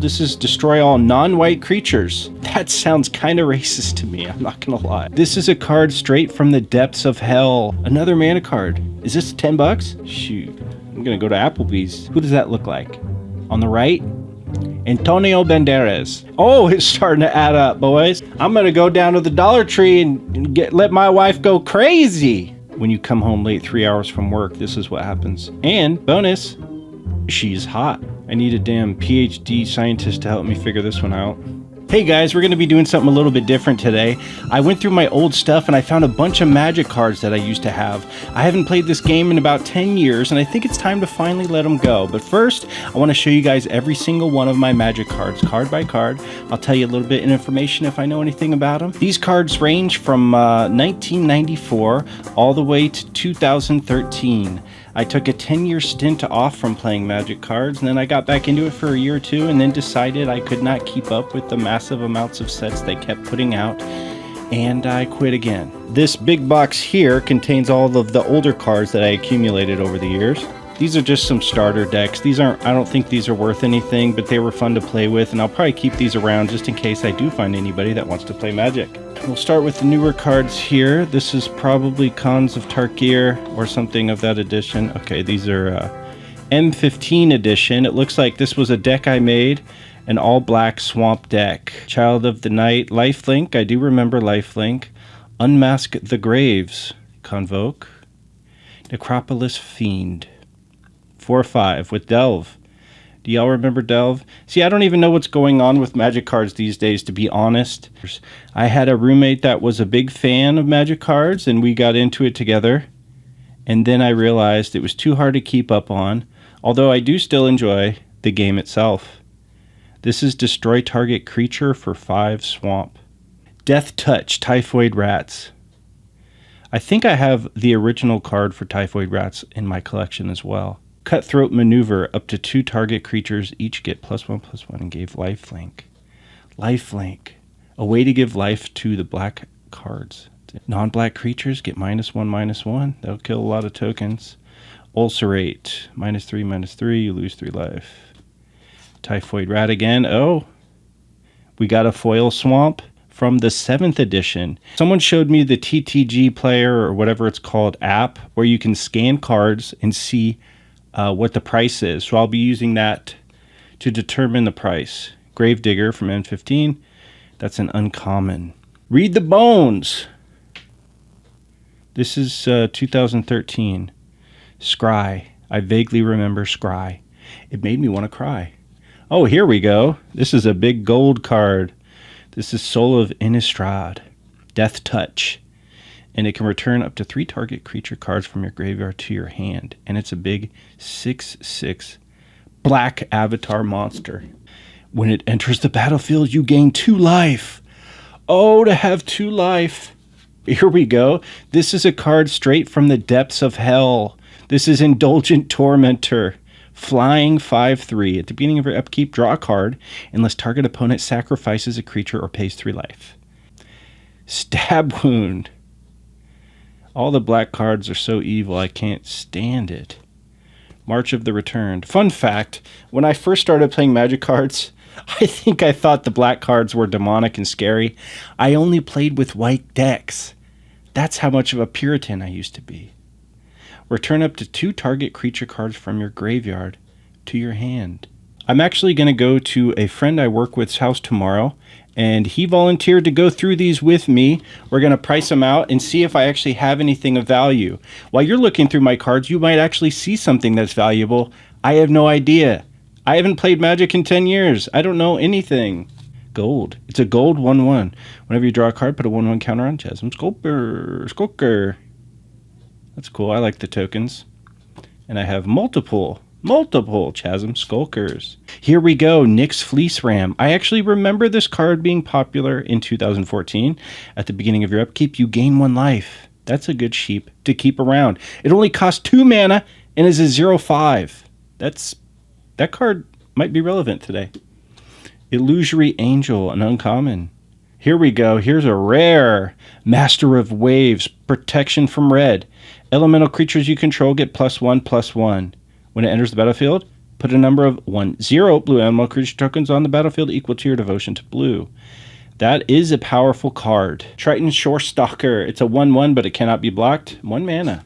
This is destroy all non-white creatures. That sounds kind of racist to me, I'm not gonna lie. This is a card straight from the depths of hell. Another mana card. Is this 10 bucks? Shoot, I'm gonna go to Applebee's. Who does that look like? On the right? Antonio Banderas. Oh, it's starting to add up, boys. I'm gonna go down to the Dollar Tree and let my wife go crazy. When you come home late 3 hours from work, this is what happens. And bonus, she's hot. I need a damn PhD scientist to help me figure this one out. Hey guys, we're going to be doing something a little bit different today. I went through my old stuff and I found a bunch of Magic cards that I used to have. I haven't played this game in about 10 years and I think it's time to finally let them go. But first, I want to show you guys every single one of my Magic cards, card by card. I'll tell you a little bit of information if I know anything about them. These cards range from 1994 all the way to 2013. I took a 10-year stint off from playing Magic cards, and then I got back into it for a year or two, and then decided I could not keep up with the massive amounts of sets they kept putting out, and I quit again. This big box here contains all of the older cards that I accumulated over the years. These are just some starter decks. I don't think these are worth anything, but they were fun to play with, and I'll probably keep these around just in case I do find anybody that wants to play Magic. We'll start with the newer cards here. This is probably Khans of Tarkir or something of that edition. Okay, these are M15 edition. It looks like this was a deck I made, an all-black swamp deck. Child of the Night, Lifelink. I do remember Lifelink. Unmask the Graves, Convoke. Necropolis Fiend. 4/5 with Delve. Do y'all remember Delve? See, I don't even know what's going on with Magic cards these days, to be honest. I had a roommate that was a big fan of Magic cards, and we got into it together. And then I realized it was too hard to keep up on, although I do still enjoy the game itself. This is destroy target creature for 5 swamp. Death Touch, Typhoid Rats. I think I have the original card for Typhoid Rats in my collection as well. Cutthroat Maneuver, up to 2 target creatures each get +1/+1 and gave lifelink. Lifelink, a way to give life to the black cards. Non-black creatures get -1/-1. That'll kill a lot of tokens. Ulcerate, -3/-3, you lose 3 life. Typhoid Rat again. Oh, we got a foil swamp from the 7th edition. Someone showed me the TTG player or whatever it's called app where you can scan cards and see what the price is. So I'll be using that to determine the price. Gravedigger from N15. That's an uncommon. Read the Bones. This is 2013. Scry. I vaguely remember Scry. It made me want to cry. Oh, here we go. This is a big gold card. This is Soul of Innistrad. Death Touch. And it can return up to 3 target creature cards from your graveyard to your hand. And it's a big 6/6 black avatar monster. When it enters the battlefield, you gain 2 life. Oh, to have 2 life. Here we go. This is a card straight from the depths of hell. This is Indulgent Tormentor. Flying 5/3. At the beginning of your upkeep, draw a card unless target opponent sacrifices a creature or pays 3 life. Stab Wound. All the black cards are so evil, I can't stand it. March of the Returned. Fun fact, when I first started playing Magic cards, I think I thought the black cards were demonic and scary. I only played with white decks. That's how much of a Puritan I used to be. Return up to 2 target creature cards from your graveyard to your hand. I'm actually going to go to a friend I work with's house tomorrow, and he volunteered to go through these with me. We're going to price them out and see if I actually have anything of value. While you're looking through my cards, you might actually see something that's valuable. I have no idea. I haven't played Magic in 10 years. I don't know anything. Gold. It's a gold 1/1. Whenever you draw a card, put a 1/1 counter on Chasm Skulker. That's cool. I like the tokens. And I have multiple Chasm Skulkers. Here we go. Nyx Fleece Ram. I actually remember this card being popular in 2014. At the beginning of your upkeep, you gain 1 life. That's a good sheep to keep around. It only costs 2 mana and is a 0/5. That card might be relevant today. Illusory Angel, an uncommon. Here we go. Here's a rare. Master of Waves. Protection from red. Elemental creatures you control get +1/+1. When it enters the battlefield, Put a number of 1/0 blue animal creature tokens on the battlefield equal to your devotion to blue. That is a powerful card. Triton Shore Stalker. It's a 1/1, but it cannot be blocked. 1 mana.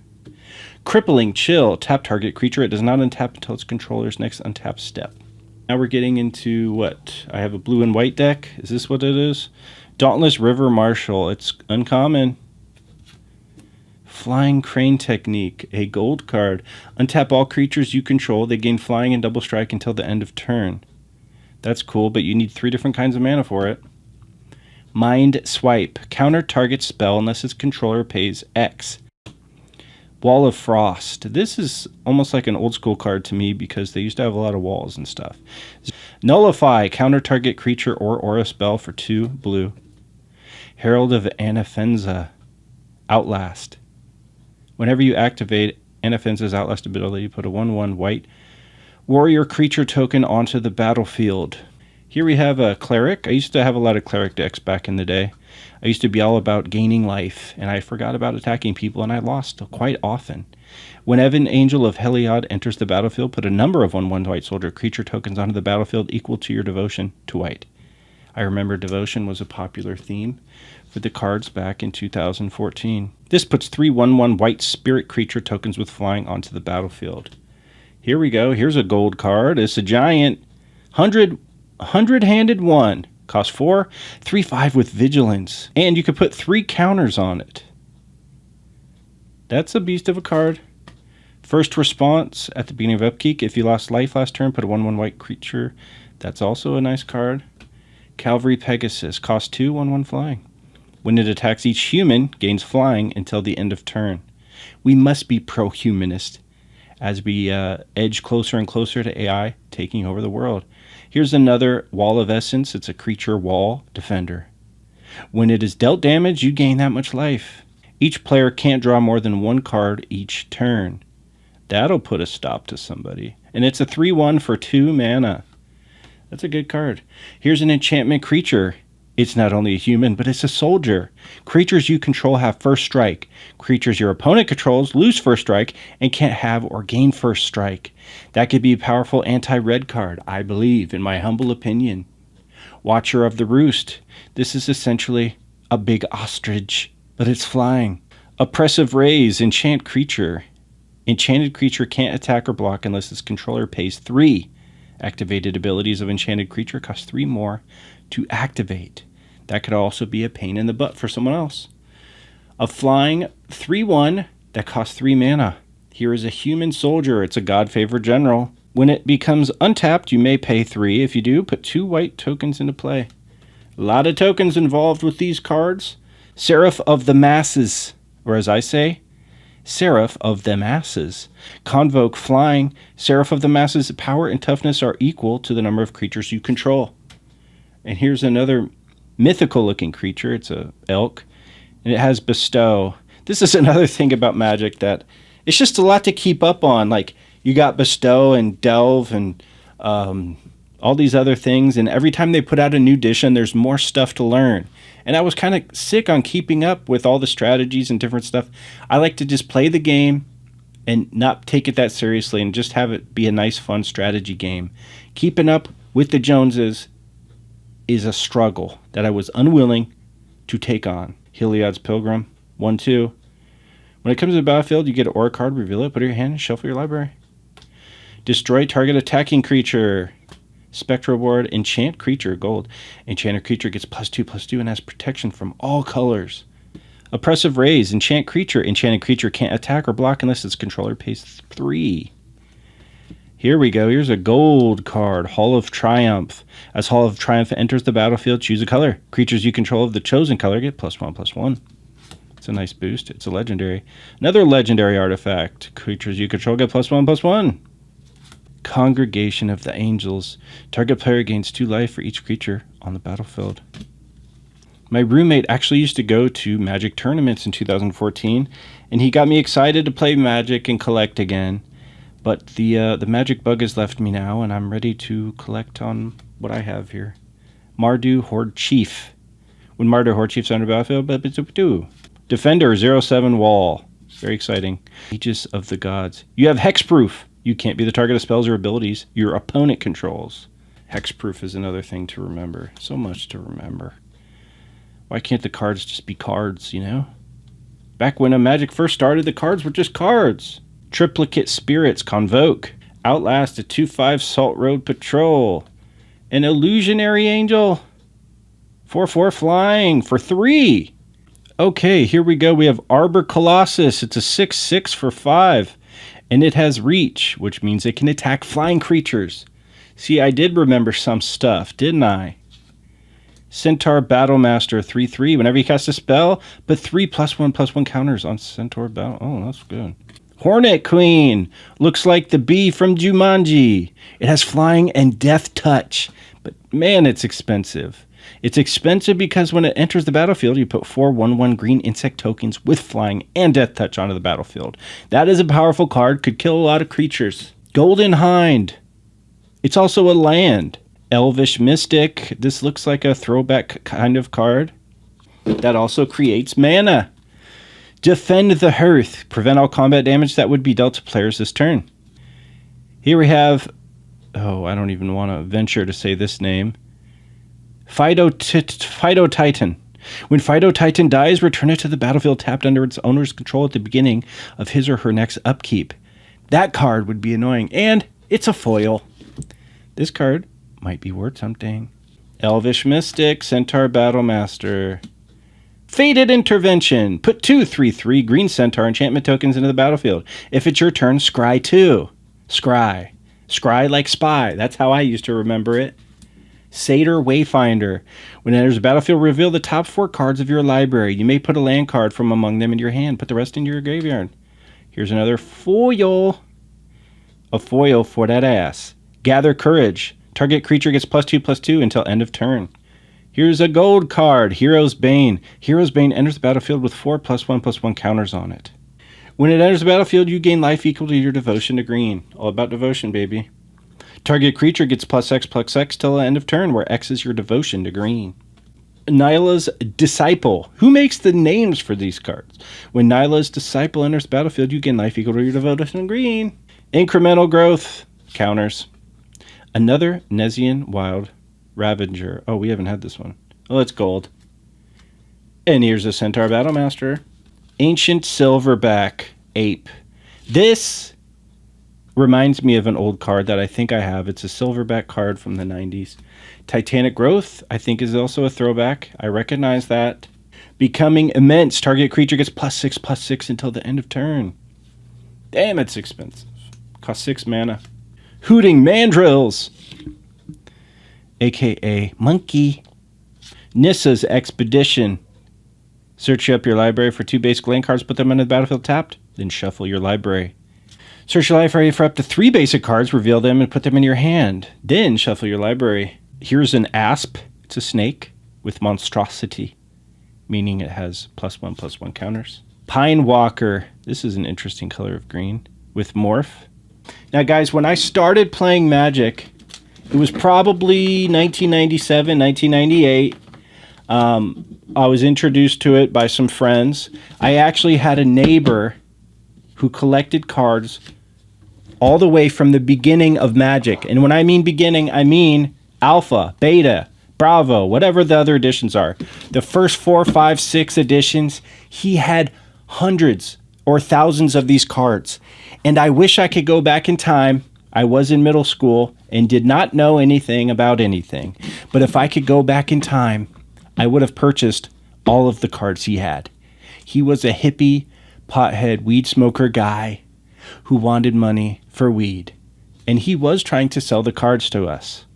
Crippling Chill. Tap target creature. It does not untap until its controller's next untap step. Now we're getting into what? I have a blue and white deck. Is this what it is? Dauntless River Marshal. It's uncommon. Flying Crane Technique. A gold card. Untap all creatures you control. They gain flying and double strike until the end of turn. That's cool, but you need 3 different kinds of mana for it. Mind Swipe. Counter target spell unless its controller pays X. Wall of Frost. This is almost like an old school card to me because they used to have a lot of walls and stuff. Nullify. Counter target creature or aura spell for 2 blue. Herald of Anafenza. Outlast. Whenever you activate Anafenza's Outlast ability, put a 1/1 white warrior creature token onto the battlefield. Here we have a Cleric. I used to have a lot of Cleric decks back in the day. I used to be all about gaining life, and I forgot about attacking people, and I lost quite often. When Evan Angel of Heliod enters the battlefield, put a number of 1/1 white soldier creature tokens onto the battlefield equal to your devotion to white. I remember devotion was a popular theme for the cards back in 2014. This puts 3 1/1 white spirit creature tokens with flying onto the battlefield. Here we go. Here's a gold card. It's a giant 100-handed one. Cost 4, 3/5 with vigilance. And you could put 3 counters on it. That's a beast of a card. First response at the beginning of upkeep. If you lost life last turn, put a 1/1 white creature. That's also a nice card. Cavalry Pegasus. Cost 2, 1/1 flying. When it attacks each human, gains flying until the end of turn. We must be pro-humanist as we edge closer and closer to AI taking over the world. Here's another Wall of Essence. It's a creature wall defender. When it is dealt damage, you gain that much life. Each player can't draw more than 1 card each turn. That'll put a stop to somebody. And it's a 3/1 for 2 mana. That's a good card. Here's an enchantment creature. It's not only a human, but it's a soldier. Creatures you control have first strike. Creatures your opponent controls lose first strike and can't have or gain first strike. That could be a powerful anti-red card, I believe, in my humble opinion. Watcher of the Roost. This is essentially a big ostrich, but it's flying. Oppressive Rays. Enchant creature. Enchanted creature can't attack or block unless its controller pays 3. Activated abilities of enchanted creature cost 3 more to activate. That could also be a pain in the butt for someone else. A flying 3/1 that costs 3 mana. Here is a human soldier. It's a God-favored general. When it becomes untapped, you may pay 3. If you do, put 2 white tokens into play. A lot of tokens involved with these cards. Seraph of the Masses, or as I say, Seraph of the Masses. Convoke flying. Seraph of the Masses' power and toughness are equal to the number of creatures you control. And here's another mythical looking creature. It's a elk, and it has Bestow. This is another thing about Magic that it's just a lot to keep up on. Like, you got Bestow and Delve and all these other things, and every time they put out a new edition, there's more stuff to learn. And I was kind of sick on keeping up with all the strategies and different stuff. I like to just play the game and not take it that seriously and just have it be a nice, fun strategy game. Keeping up with the Joneses is a struggle that I was unwilling to take on. Heliod's Pilgrim, 1/2. When it comes to the battlefield, you get an aura card, reveal it, put it in your hand, and shuffle your library. Destroy target attacking creature. Spectral Ward, enchant creature, gold. Enchanted creature gets +2/+2 and has protection from all colors. Oppressive Rays, enchant creature. Enchanted creature can't attack or block unless its controller pays 3. Here we go. Here's a gold card, Hall of Triumph. As Hall of Triumph enters the battlefield, choose a color. Creatures you control of the chosen color get +1/+1. It's a nice boost. It's a legendary. Another legendary artifact. Creatures you control get +1/+1. Congregation of the Angels. Target player gains 2 life for each creature on the battlefield. My roommate actually used to go to Magic tournaments in 2014, and he got me excited to play Magic and collect again. But the Magic bug has left me now, and I'm ready to collect on what I have here. Mardu Horde Chief. When Mardu Horde Chief's on the battlefield, Defender 0/7 Wall. Very exciting. Aegis of the Gods. You have Hexproof. You can't be the target of spells or abilities your opponent controls. Hexproof is another thing to remember. So much to remember. Why can't the cards just be cards, you know? Back when Magic first started, the cards were just cards. Triplicate Spirits, Convoke. Outlast, a 2/5 Salt Road Patrol. An Illusionary Angel. 4/4 flying for 3. Okay, here we go. We have Arbor Colossus. It's a 6/6 for 5. And it has reach, which means it can attack flying creatures. See, I did remember some stuff, didn't I? Centaur Battlemaster, 3/3. Whenever you cast a spell, put 3 +1/+1 counters on Centaur Battle. Oh, that's good. Hornet Queen. Looks like the bee from Jumanji. It has flying and death touch. But man, it's expensive. It's expensive because when it enters the battlefield, you put 4 1/1 green insect tokens with flying and death touch onto the battlefield. That is a powerful card. Could kill a lot of creatures. Golden Hind. It's also a land. Elvish Mystic. This looks like a throwback kind of card. That also creates mana. Defend the Hearth. Prevent all combat damage that would be dealt to players this turn. Here we have... Oh, I don't even want to venture to say this name. Fido Titan. When Fido Titan dies, return it to the battlefield tapped under its owner's control at the beginning of his or her next upkeep. That card would be annoying. And it's a foil. This card might be worth something. Elvish Mystic, Centaur Battlemaster. Fated Intervention. Put 2 3/3 green Centaur enchantment tokens into the battlefield. If it's your turn, scry 2. Scry. Scry like spy. That's how I used to remember it. Satyr Wayfinder. When it enters the battlefield, reveal the top 4 cards of your library. You may put a land card from among them in your hand. Put the rest into your graveyard. Here's another foil. A foil for that ass. Gather Courage. Target creature gets +2/+2 until end of turn. Here's a gold card. Hero's Bane. Hero's Bane enters the battlefield with 4 +1/+1 counters on it. When it enters the battlefield, you gain life equal to your devotion to green. All about devotion, baby. Target creature gets +X/+X till the end of turn, where X is your devotion to green. Nyla's Disciple. Who makes the names for these cards? When Nyla's Disciple enters the battlefield, you gain life equal to your devotion to green. Incremental Growth. Counters. Another Nezian Wild Ravager. Oh, we haven't had this one. Oh, it's gold. And here's a Centaur Battlemaster. Ancient Silverback Ape. This reminds me of an old card that I think I have. It's a Silverback card from the 90s. Titanic Growth, I think, is also a throwback. I recognize that. Becoming Immense. Target creature gets +6/+6 until the end of turn. Damn, it's expensive. Costs 6 mana. Hooting Mandrills, a.k.a. Monkey. Nissa's Expedition. Search up your library for 2 basic land cards, put them into the battlefield tapped, then shuffle your library. Search your library for up to 3 basic cards, reveal them, and put them in your hand. Then shuffle your library. Here's an Asp. It's a snake with monstrosity, meaning it has +1/+1 counters. Pine Walker. This is an interesting color of green with morph. Now, guys, when I started playing Magic, it was probably 1997, 1998. I was introduced to it by some friends. I actually had a neighbor who collected cards all the way from the beginning of Magic. And when I mean beginning, I mean Alpha, Beta, Bravo, whatever the other editions are. The first 4, 5, 6 editions, he had hundreds or thousands of these cards. And I wish I could go back in time. I was in middle school and did not know anything about anything. But if I could go back in time, I would have purchased all of the cards he had. He was a hippie, pothead, weed smoker guy who wanted money for weed. And he was trying to sell the cards to us.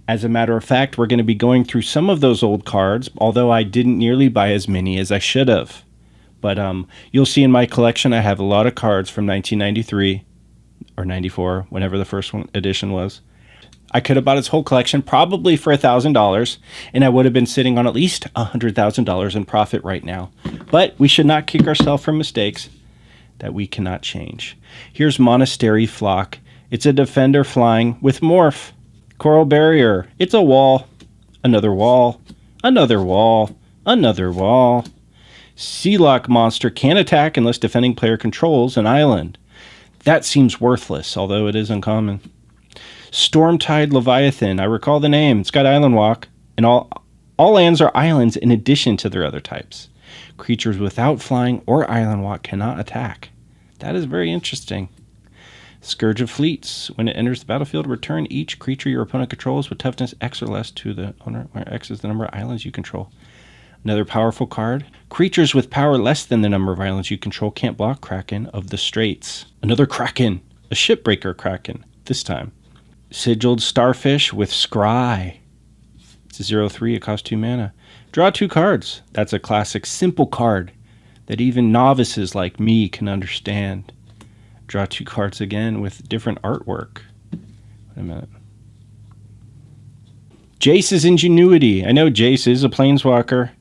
As a matter of fact, we're going to be going through some of those old cards, although I didn't nearly buy as many as I should have. But you'll see in my collection, I have a lot of cards from 1993 or 94, whenever the first edition was. I could have bought his whole collection probably for $1,000, and I would have been sitting on at least $100,000 in profit right now. But we should not kick ourselves for mistakes that we cannot change. Here's Monastery Flock. It's a defender flying with morph. Coral Barrier. It's a wall. Another wall. Another wall. Another wall. Sealock Monster can attack unless defending player controls an island. That seems worthless, although it is uncommon. Stormtide Leviathan. I recall the name. It's got Island Walk, and all lands are islands in addition to their other types. Creatures without flying or Island Walk cannot attack. That is very interesting. Scourge of Fleets. When it enters the battlefield, return each creature your opponent controls with toughness X or less to the owner, where X is the number of islands you control. Another powerful card. Creatures with power less than the number of islands you control can't block Kraken of the Straits. Another Kraken. A Shipbreaker Kraken, this time. Sigiled Starfish with Scry. It's a 0/3, it costs 2 mana. Draw 2 cards. That's a classic simple card that even novices like me can understand. Draw 2 cards again with different artwork. Wait a minute. Jace's Ingenuity. I know Jace is a planeswalker,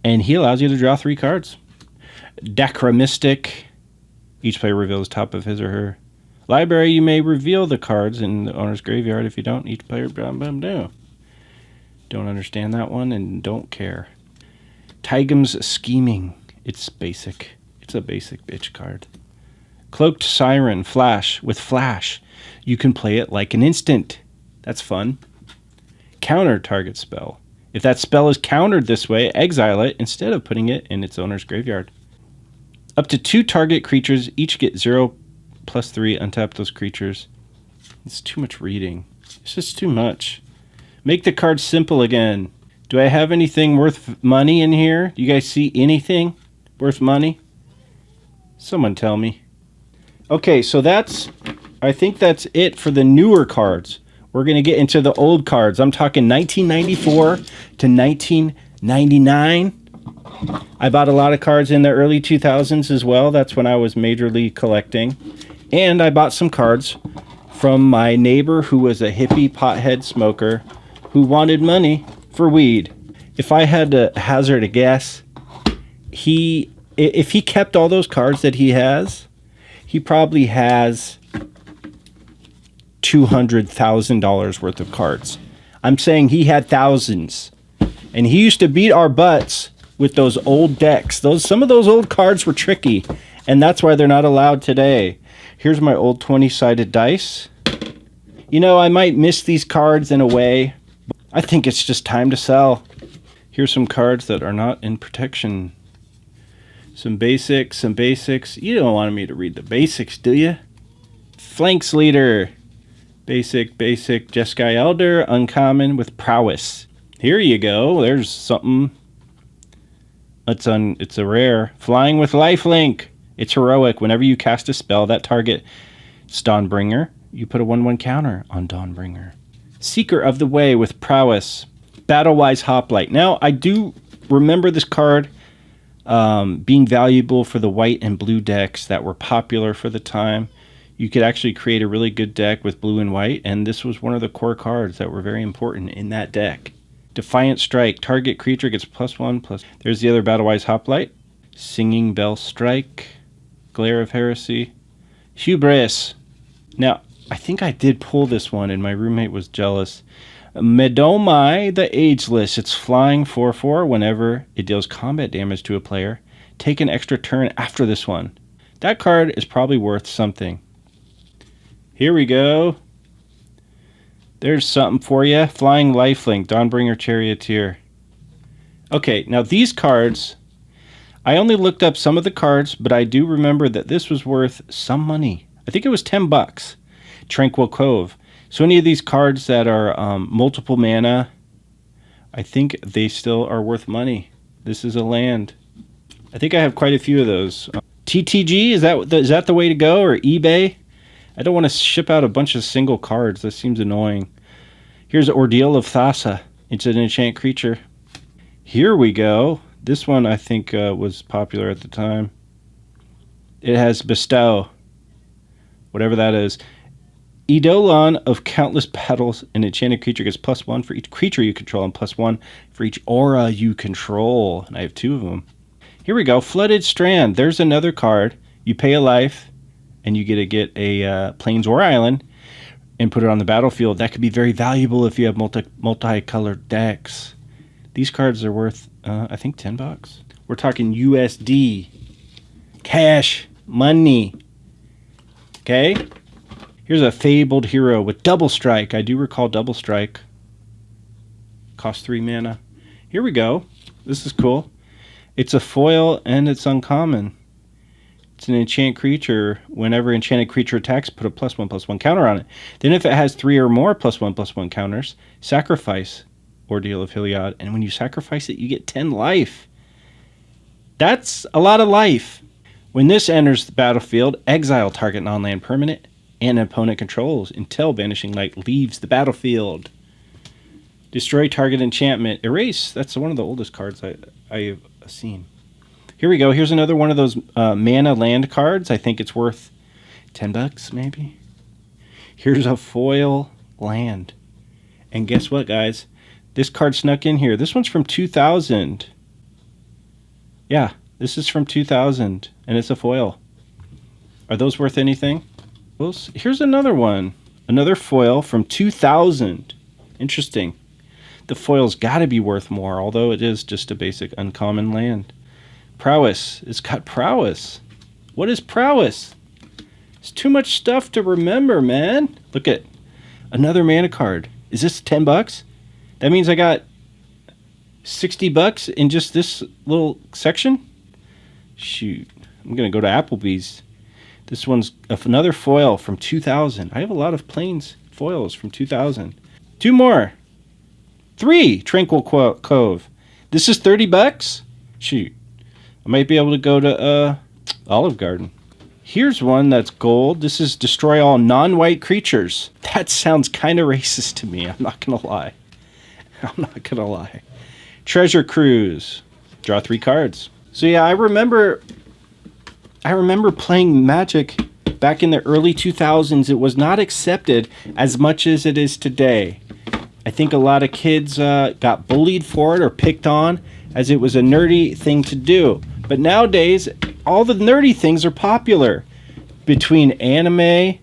and he allows you to draw 3 cards. Dacra Mystic. Each player reveals top of his or her library. You may reveal the cards in the owner's graveyard. If you don't, each player blah, blah, blah. Don't understand that one and don't care. Tygum's Scheming. It's basic. It's a basic bitch card. Cloaked Siren. Flash. With Flash, you can play it like an instant. That's fun. Counter target spell. If that spell is countered this way, exile it instead of putting it in its owner's graveyard. Up to 2 target creatures each get 0+3. Untap those creatures. It's too much reading. It's just too much. Make the card simple again. Do I have anything worth money in here? Do you guys see anything worth money? Someone tell me. Okay, so I think that's it for the newer cards. We're going to get into the old cards. I'm talking 1994 to 1999. I bought a lot of cards in the early 2000s as well. That's when I was majorly collecting. And I bought some cards from my neighbor who was a hippie pothead smoker who wanted money for weed. If I had to hazard a guess, if he kept all those cards that he has, he probably has $200,000 worth of cards. I'm saying he had thousands. And he used to beat our butts with those old decks. Some of those old cards were tricky, and that's why they're not allowed today. Here's my old 20-sided dice. You know, I might miss these cards in a way. I think it's just time to sell. Here's some cards that are not in protection. Some basics. You don't want me to read the basics, do you? Flanks Leader. Basic. Jeskai Elder. Uncommon with Prowess. Here you go. There's something. It's a rare. Flying with Lifelink. It's heroic. Whenever you cast a spell, that target is Dawnbringer. You put a 1/1 counter on Dawnbringer. Seeker of the Way with Prowess. Battlewise Hoplite. Now, I do remember this card being valuable for the white and blue decks that were popular for the time. You could actually create a really good deck with blue and white, and this was one of the core cards that were very important in that deck. Defiant Strike. Target creature gets +1/+. There's the other Battlewise Hoplite. Singing Bell Strike. Glare of Heresy. Hubris. Now, I think I did pull this one, and my roommate was jealous. Medomai the Ageless. It's flying 4/4. Whenever it deals combat damage to a player, take an extra turn after this one. That card is probably worth something. Here we go. There's something for you. Flying Lifelink. Dawnbringer Charioteer. Okay, now these cards, I only looked up some of the cards, but I do remember that this was worth some money. I think it was $10. Tranquil Cove. So any of these cards that are multiple mana, I think they still are worth money. This is a land. I think I have quite a few of those. TTG, is that the way to go? Or eBay? I don't want to ship out a bunch of single cards. That seems annoying. Here's Ordeal of Thassa. It's an enchant creature. Here we go. This one I think was popular at the time. It has Bestow. Whatever that is. Eidolon of Countless Battles. An enchanted creature gets +1 for each creature you control and +1 for each aura you control. And I have 2 of them. Here we go. Flooded Strand. There's another card. You pay a life, and you get a plains or island and put it on the battlefield. That could be very valuable if you have multicolored decks. These cards are worth, I think, $10. We're talking USD. Cash. Money. Okay. Here's a fabled hero with double strike. I do recall double strike. Cost 3 mana. Here we go. This is cool. It's a foil and it's uncommon. It's an enchant creature. Whenever enchanted creature attacks, put a +1/+1 counter on it. Then if it has 3 or more +1/+1 counters, sacrifice Ordeal of Heliod. And when you sacrifice it, you get 10 life. That's a lot of life. When this enters the battlefield, exile target non-land permanent and opponent controls until Vanishing Light leaves the battlefield. Destroy target enchantment. Erase. That's one of the oldest cards I've seen. Here we go. Here's another one of those mana land cards. I think it's worth $10 maybe. Here's a foil land. And guess what, guys? This card snuck in here. This one's from 2000. Yeah, this is from 2000, and it's a foil. Are those worth anything? Well, here's another one. Another foil from 2000. Interesting. The foil's got to be worth more, although it is just a basic uncommon land. Prowess. It's got prowess. What is prowess? It's too much stuff to remember, man. Look at another mana card. Is this $10? That means I got $60 in just this little section? Shoot. I'm going to go to Applebee's. This one's another foil from 2000. I have a lot of Plains foils from 2000. 2 more. 3 Tranquil Cove. This is $30? Shoot. I might be able to go to Olive Garden. Here's one that's gold. This is destroy all non-white creatures. That sounds kind of racist to me. I'm not going to lie. I'm not going to lie. Treasure Cruise. Draw 3 cards. So yeah, I remember playing Magic back in the early 2000s. It was not accepted as much as it is today. I think a lot of kids got bullied for it or picked on as it was a nerdy thing to do. But nowadays, all the nerdy things are popular. Between anime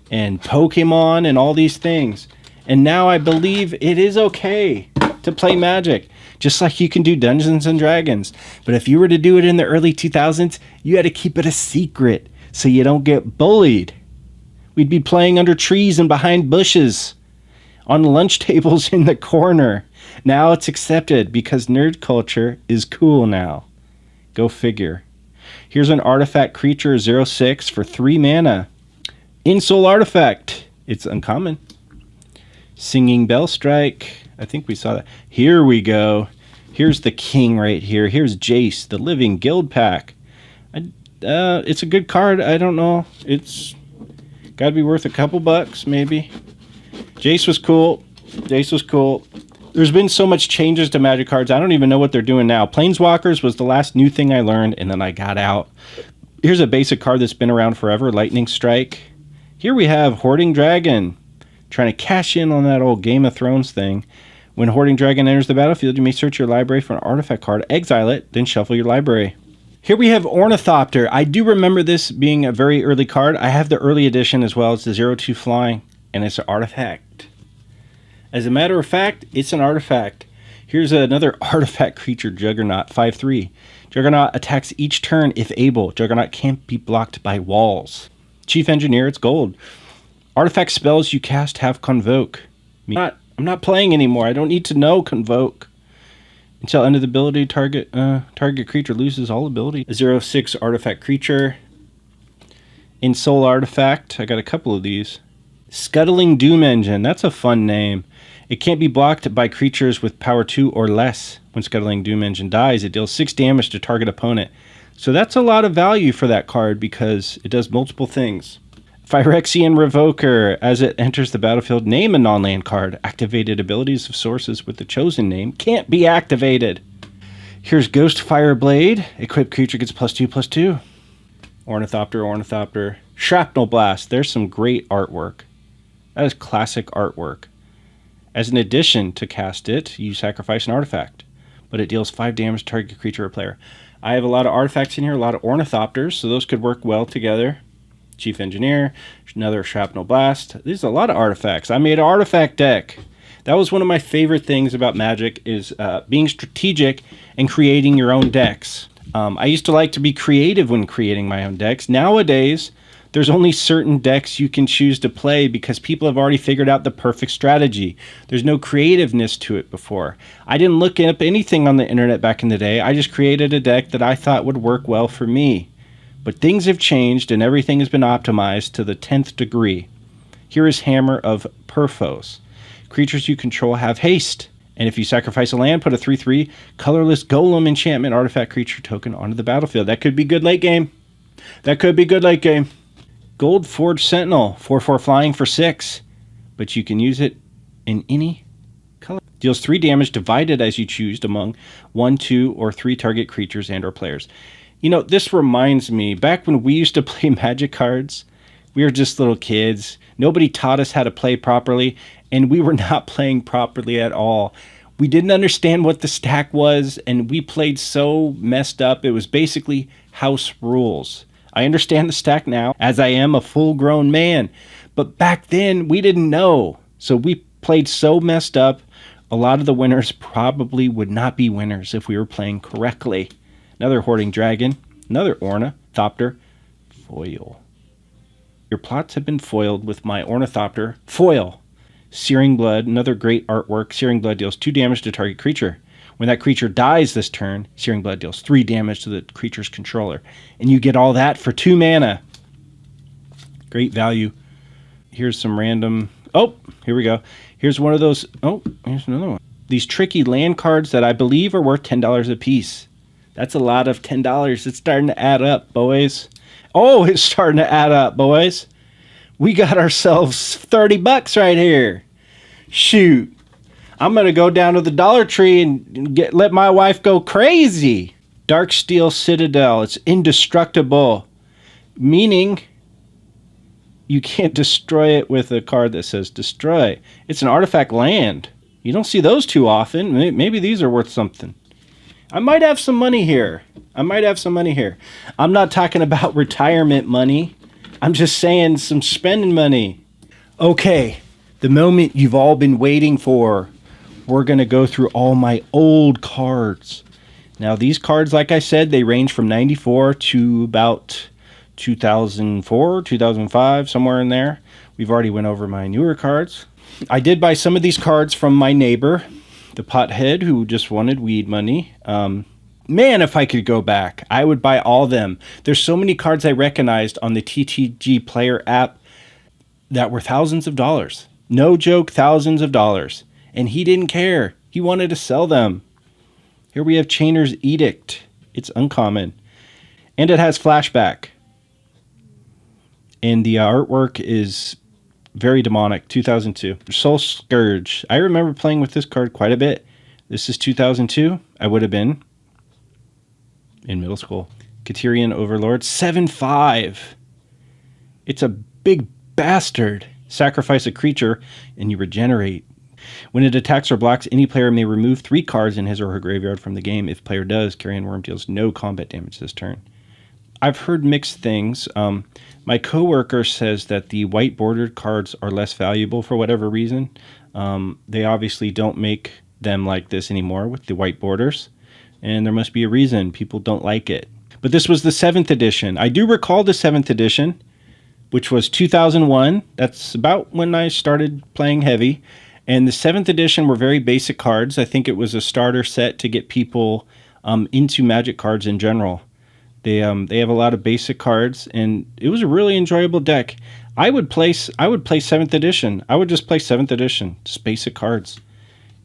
and Pokemon and all these things. And now I believe it is okay to play Magic. Just like you can do Dungeons and Dragons. But if you were to do it in the early 2000s, you had to keep it a secret so you don't get bullied. We'd be playing under trees and behind bushes, on lunch tables in the corner. Now it's accepted because nerd culture is cool now. Go figure. Here's an artifact creature 0/6 for 3 mana. Insoul Artifact. It's uncommon. Singing Bell Strike. I think we saw that. Here we go. Here's the king right here. Here's Jace, the Living Guild Pack. It's a good card. I don't know. It's got to be worth a couple bucks, maybe. Jace was cool. Jace was cool. There's been so much changes to Magic cards. I don't even know what they're doing now. Planeswalkers was the last new thing I learned, and then I got out. Here's a basic card that's been around forever, Lightning Strike. Here we have Hoarding Dragon. Trying to cash in on that old Game of Thrones thing. When Hoarding Dragon enters the battlefield, you may search your library for an artifact card, exile it, then shuffle your library. Here we have Ornithopter. I do remember this being a very early card. I have the early edition as well. It's the 0/2 flying, and it's an artifact. As a matter of fact, it's an artifact. Here's another artifact creature, Juggernaut, 5/3. Juggernaut attacks each turn if able. Juggernaut can't be blocked by walls. Chief Engineer, it's gold. Artifact spells you cast have Convoke. I'm not playing anymore. I don't need to know Convoke. Until end of the ability, target creature loses all ability. A 0/6 artifact creature. Insoul Artifact. I got a couple of these. Scuttling Doom Engine. That's a fun name. It can't be blocked by creatures with power 2 or less. When Scuttling Doom Engine dies, it deals 6 damage to target opponent. So that's a lot of value for that card because it does multiple things. Phyrexian Revoker. As it enters the battlefield, name a non-land card. Activated abilities of sources with the chosen name can't be activated. Here's Ghost Fireblade. Equipped creature gets +2/+2. Ornithopter. Shrapnel Blast. There's some great artwork. That is classic artwork. As an addition to cast it, you sacrifice an artifact, but it deals 5 damage to target creature or player. I have a lot of artifacts in here, a lot of Ornithopters, so those could work well together. Chief Engineer, another Shrapnel Blast. There's a lot of artifacts. I made an artifact deck. That was one of my favorite things about Magic is being strategic and creating your own decks. I used to like to be creative when creating my own decks. Nowadays, There's only certain decks you can choose to play because people have already figured out the perfect strategy. There's no creativeness to it before. I didn't look up anything on the internet back in the day. I just created a deck that I thought would work well for me. But things have changed and everything has been optimized to the 10th degree. Here is Hammer of Perfos. Creatures you control have haste. And if you sacrifice a land, put a 3/3 colorless golem enchantment artifact creature token onto the battlefield. That could be good late game. That could be good late game. Gold Forge Sentinel, 4/4 flying for 6. But you can use it in any color. Deals 3 damage divided as you choose among 1, 2, or 3 target creatures and or players. You know, this reminds me, back when we used to play Magic cards, we were just little kids. Nobody taught us how to play properly, and we were not playing properly at all. We didn't understand what the stack was, and we played so messed up. It was basically house rules. I understand the stack now, as I am a full-grown man. But back then, we didn't know. So we played so messed up, a lot of the winners probably would not be winners if we were playing correctly. Another Hoarding Dragon, another Ornithopter, foil. Your plots have been foiled with my Ornithopter, foil. Searing Blood, another great artwork. Searing Blood deals 2 damage to target creature. When that creature dies this turn, Searing Blood deals 3 damage to the creature's controller. And you get all that for 2 mana. Great value. Here's some random... Oh, here we go. Here's one of those... Oh, here's another one. These tricky land cards that I believe are worth $10 a piece. That's a lot of $10. It's starting to add up, boys. Oh, it's starting to add up, boys. We got ourselves 30 bucks right here. Shoot. I'm going to go down to the Dollar Tree and let my wife go crazy. Darksteel Citadel. It's indestructible. Meaning you can't destroy it with a card that says destroy. It's an artifact land. You don't see those too often. Maybe these are worth something. I might have some money here. I'm not talking about retirement money. I'm just saying some spending money. Okay, the moment you've all been waiting for. We're going to go through all my old cards. Now, these cards, like I said, they range from 94 to about 2004, 2005, somewhere in there. We've already went over my newer cards. I did buy some of these cards from my neighbor, the pothead, who just wanted weed money. Man, if I could go back, I would buy all of them. There's so many cards I recognized on the TTG Player app that were thousands of dollars. No joke, thousands of dollars. And he didn't care. He wanted to sell them. Here we have Chainer's Edict. It's uncommon. And it has flashback. And the artwork is very demonic. 2002. Soul Scourge. I remember playing with this card quite a bit. This is 2002. I would have been in middle school. Katerian Overlord. 7/5. It's a big bastard. Sacrifice a creature and you regenerate. When it attacks or blocks, any player may remove 3 cards in his or her graveyard from the game. If player does, Carrion Worm deals no combat damage this turn. I've heard mixed things. My coworker says that the white bordered cards are less valuable for whatever reason. They obviously don't make them like this anymore with the white borders. And there must be a reason. People don't like it. But this was the 7th edition. I do recall the 7th edition, which was 2001. That's about when I started playing heavy. And the 7th edition were very basic cards. I think it was a starter set to get people into Magic cards in general. They have a lot of basic cards, and it was a really enjoyable deck. I would play 7th edition. I would just play 7th edition, just basic cards.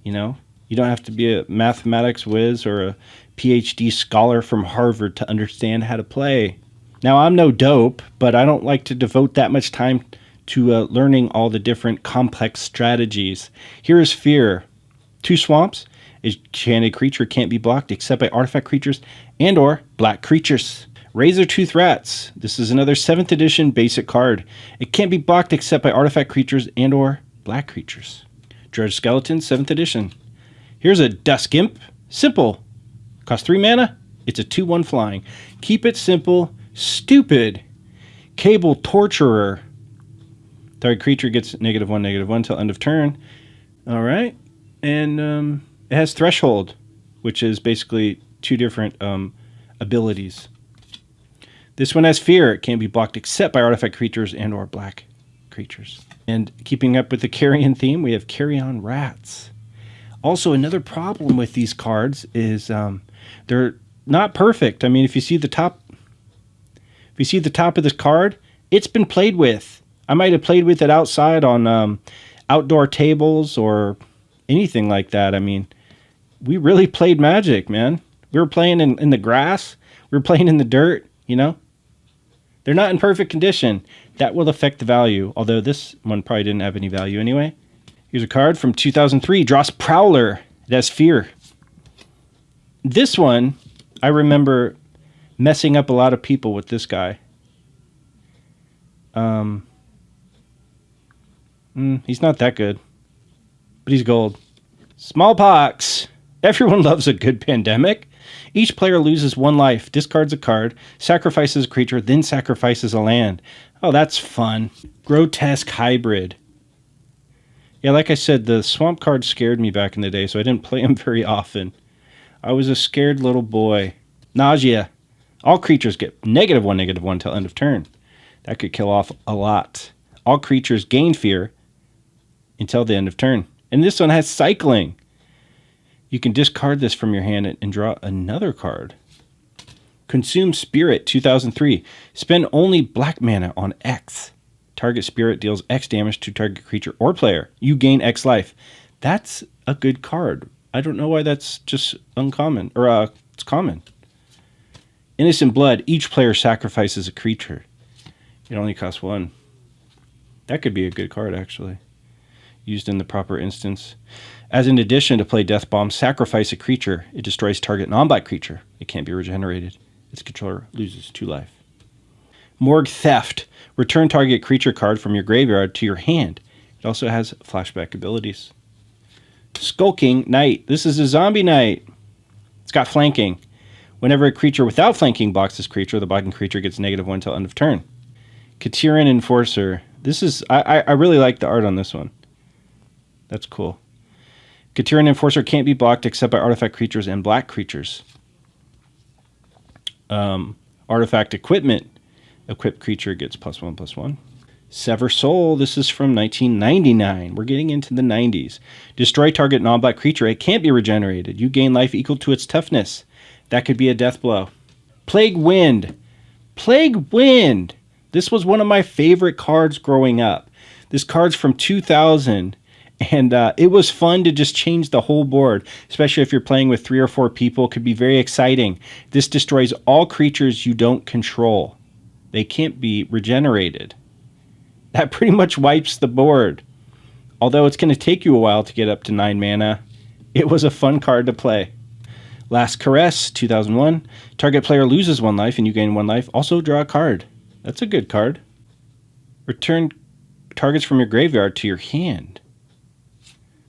You know, you don't have to be a mathematics whiz or a PhD scholar from Harvard to understand how to play. Now, I'm no dope, but I don't like to devote that much time to learning all the different complex strategies. Here is Fear. 2 swamps. A enchanted creature can't be blocked except by artifact creatures and or black creatures. Razor-Tooth Rats. This is another 7th edition basic card. It can't be blocked except by artifact creatures and or black creatures. Dredge Skeleton, 7th edition. Here's a Dusk Imp. Simple. Costs 3 mana. It's a 2/1 flying. Keep it simple. Stupid. Cable Torturer. Target creature gets -1/-1 till end of turn. All right. And it has Threshold, which is basically 2 different abilities. This one has fear. It can't be blocked except by artifact creatures and or black creatures. And keeping up with the carrion theme, we have Carrion Rats. Also, another problem with these cards is they're not perfect. I mean, if you see the top of this card, it's been played with. I might have played with it outside on outdoor tables or anything like that. I mean, we really played Magic, man. We were playing in the grass. We were playing in the dirt, you know. They're not in perfect condition. That will affect the value, although this one probably didn't have any value anyway. Here's a card from 2003, Dross Prowler. It has fear. This one, I remember messing up a lot of people with this guy. He's not that good, but he's gold. Smallpox. Everyone loves a good pandemic. Each player loses 1 life, discards a card, sacrifices a creature, then sacrifices a land. Oh, that's fun. Grotesque Hybrid. Yeah, like I said, the swamp cards scared me back in the day, so I didn't play them very often. I was a scared little boy. Nausea. All creatures get -1/-1 till end of turn. That could kill off a lot. All creatures gain fear until the end of turn. And this one has cycling. You can discard this from your hand and draw another card. Consume Spirit, 2003. Spend only black mana on X. Target spirit deals X damage to target creature or player. You gain X life. That's a good card. I don't know why that's just uncommon. Or, it's common. Innocent Blood. Each player sacrifices a creature. It only costs 1. That could be a good card, actually. Used in the proper instance. As an addition to play Death Bomb, sacrifice a creature. It destroys target non-black creature. It can't be regenerated. Its controller loses 2 life. Morgue Theft. Return target creature card from your graveyard to your hand. It also has flashback abilities. Skulking Knight. This is a zombie knight. It's got flanking. Whenever a creature without flanking blocks this creature, the blocking creature gets -1 till end of turn. Katiran Enforcer. This is I really like the art on this one. That's cool. Katiran Enforcer can't be blocked except by artifact creatures and black creatures. Artifact Equipment. Equipped creature gets +1/+1. Sever Soul. This is from 1999. We're getting into the 90s. Destroy target non-black creature. It can't be regenerated. You gain life equal to its toughness. That could be a death blow. Plague Wind. Plague Wind. This was one of my favorite cards growing up. This card's from 2000. And it was fun to just change the whole board, especially if you're playing with 3 or 4 people. It could be very exciting. This destroys all creatures you don't control. They can't be regenerated. That pretty much wipes the board. Although it's going to take you a while to get up to 9 mana, it was a fun card to play. Last Caress, 2001. Target player loses 1 life and you gain 1 life. Also draw a card. That's a good card. Return targets from your graveyard to your hand.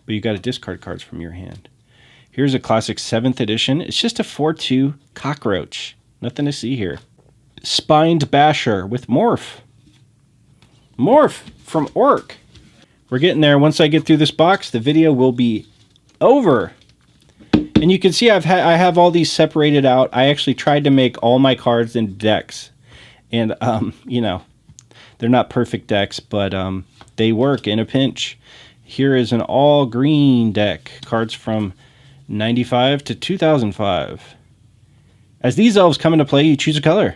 But you got to discard cards from your hand. Here's a classic 7th edition. It's just a 4/2 cockroach. Nothing to see here. Spined Basher with Morph. Morph from Orc. We're getting there. Once I get through this box, the video will be over. And you can see I have all these separated out. I actually tried to make all my cards in decks. And, you know, they're not perfect decks, but they work in a pinch. Here is an all green deck. Cards from 95 to 2005. As these elves come into play, you choose a color.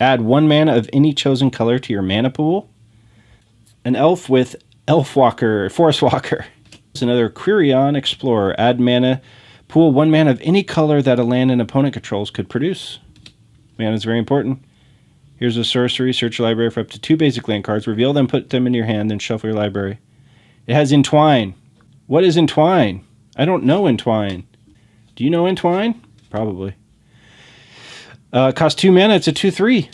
Add 1 mana of any chosen color to your mana pool. An elf with Elfwalker, Forest Walker. It's another Quirion Explorer. Add mana. Pool 1 mana of any color that a land an opponent controls could produce. Mana is very important. Here's a sorcery. Search your library for up to 2 basic land cards. Reveal them, put them in your hand, then shuffle your library. It has Entwine. What is Entwine? I don't know Entwine. Do you know Entwine? Probably. Costs 2 mana. It's a 2/3.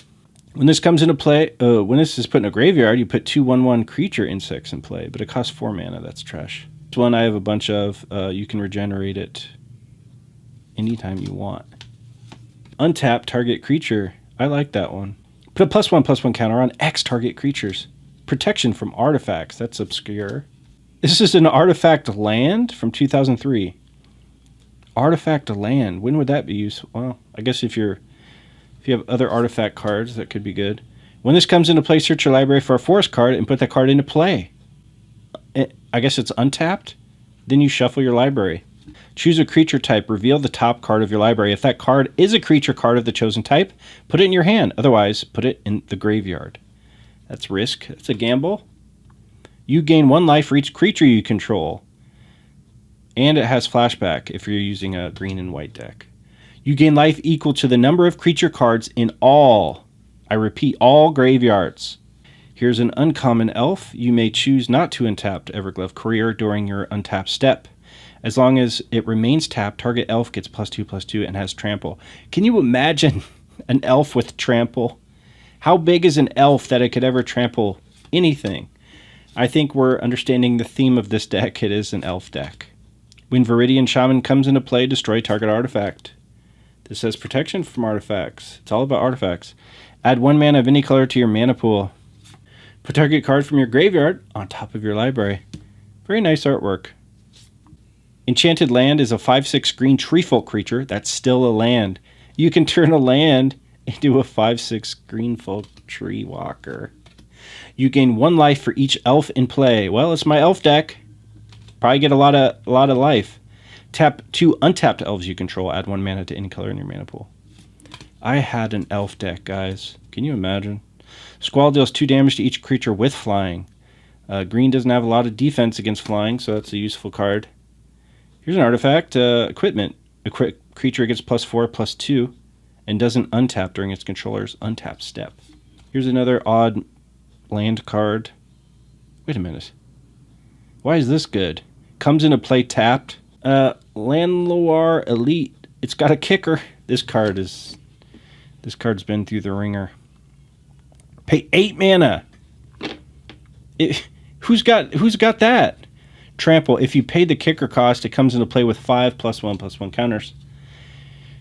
When this comes into play, when this is put in a graveyard, you put 2 1/1 creature insects in play, but it costs 4 mana. That's trash. This one I have a bunch of. You can regenerate it anytime you want. Untap target creature. I like that one. Put a +1/+1 counter on X target creatures. Protection from artifacts. That's obscure. This is an artifact land from 2003. Artifact land. When would that be used? Well, I guess if you're If you have other artifact cards, that could be good. When this comes into play, search your library for a forest card and put that card into play. I guess it's untapped? Then you shuffle your library. Choose a creature type. Reveal the top card of your library. If that card is a creature card of the chosen type, put it in your hand. Otherwise, put it in the graveyard. That's risk. That's a gamble. You gain 1 life for each creature you control. And it has flashback if you're using a green and white deck. You gain life equal to the number of creature cards in all, I repeat, all graveyards. Here's an uncommon elf. You may choose not to untap Everglove Courier during your untapped step. As long as it remains tapped, target elf gets +2/+2 and has trample. Can you imagine an elf with trample? How big is an elf that it could ever trample anything? I think we're understanding the theme of this deck. It is an elf deck. When Viridian Shaman comes into play, destroy target artifact. This says protection from artifacts. It's all about artifacts. Add 1 mana of any color to your mana pool. Put target card from your graveyard on top of your library. Very nice artwork. Enchanted Land is a 5/6 green treefolk creature. That's still a land. You can turn a land into a 5/6 green folk tree walker. You gain 1 life for each elf in play. Well, it's my elf deck. Probably get a lot of life. Tap 2 untapped elves you control. Add 1 mana to any color in your mana pool. I had an elf deck, guys. Can you imagine? Squall deals 2 damage to each creature with flying. Green doesn't have a lot of defense against flying, so that's a useful card. Here's an artifact. Equipment. A creature gets +4/+2 and doesn't untap during its controller's untap step. Here's another odd land card. Wait a minute. Why is this good? Comes into play tapped. Landloir Elite. It's got a kicker. This card's been through the ringer. Pay 8 mana. Who's got that? Trample. If you pay the kicker cost, it comes into play with 5 +1/+1 counters.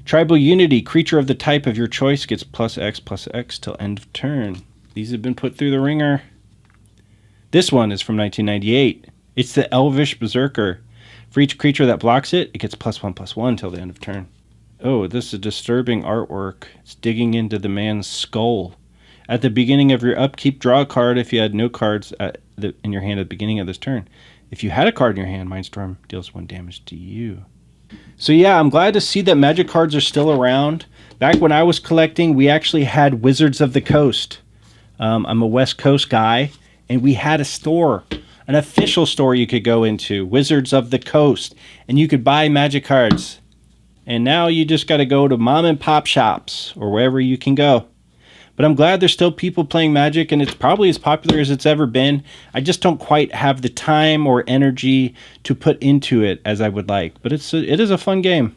Tribal Unity. Creature of the type of your choice gets +X/+X till end of turn. These have been put through the ringer. This one is from 1998. It's the Elvish Berserker. For each creature that blocks it, it gets +1/+1 till the end of turn. Oh, this is disturbing artwork. It's digging into the man's skull. At the beginning of your upkeep, draw a card if you had no cards in your hand at the beginning of this turn. If you had a card in your hand, Mindstorm deals 1 damage to you. So yeah, I'm glad to see that Magic cards are still around. Back when I was collecting, we actually had Wizards of the Coast. I'm a West Coast guy, and we had a store, an official store you could go into, Wizards of the Coast, and you could buy Magic cards. And now you just got to go to mom and pop shops or wherever you can go. But I'm glad there's still people playing Magic, and it's probably as popular as it's ever been. I just don't quite have the time or energy to put into it as I would like. But it is a fun game.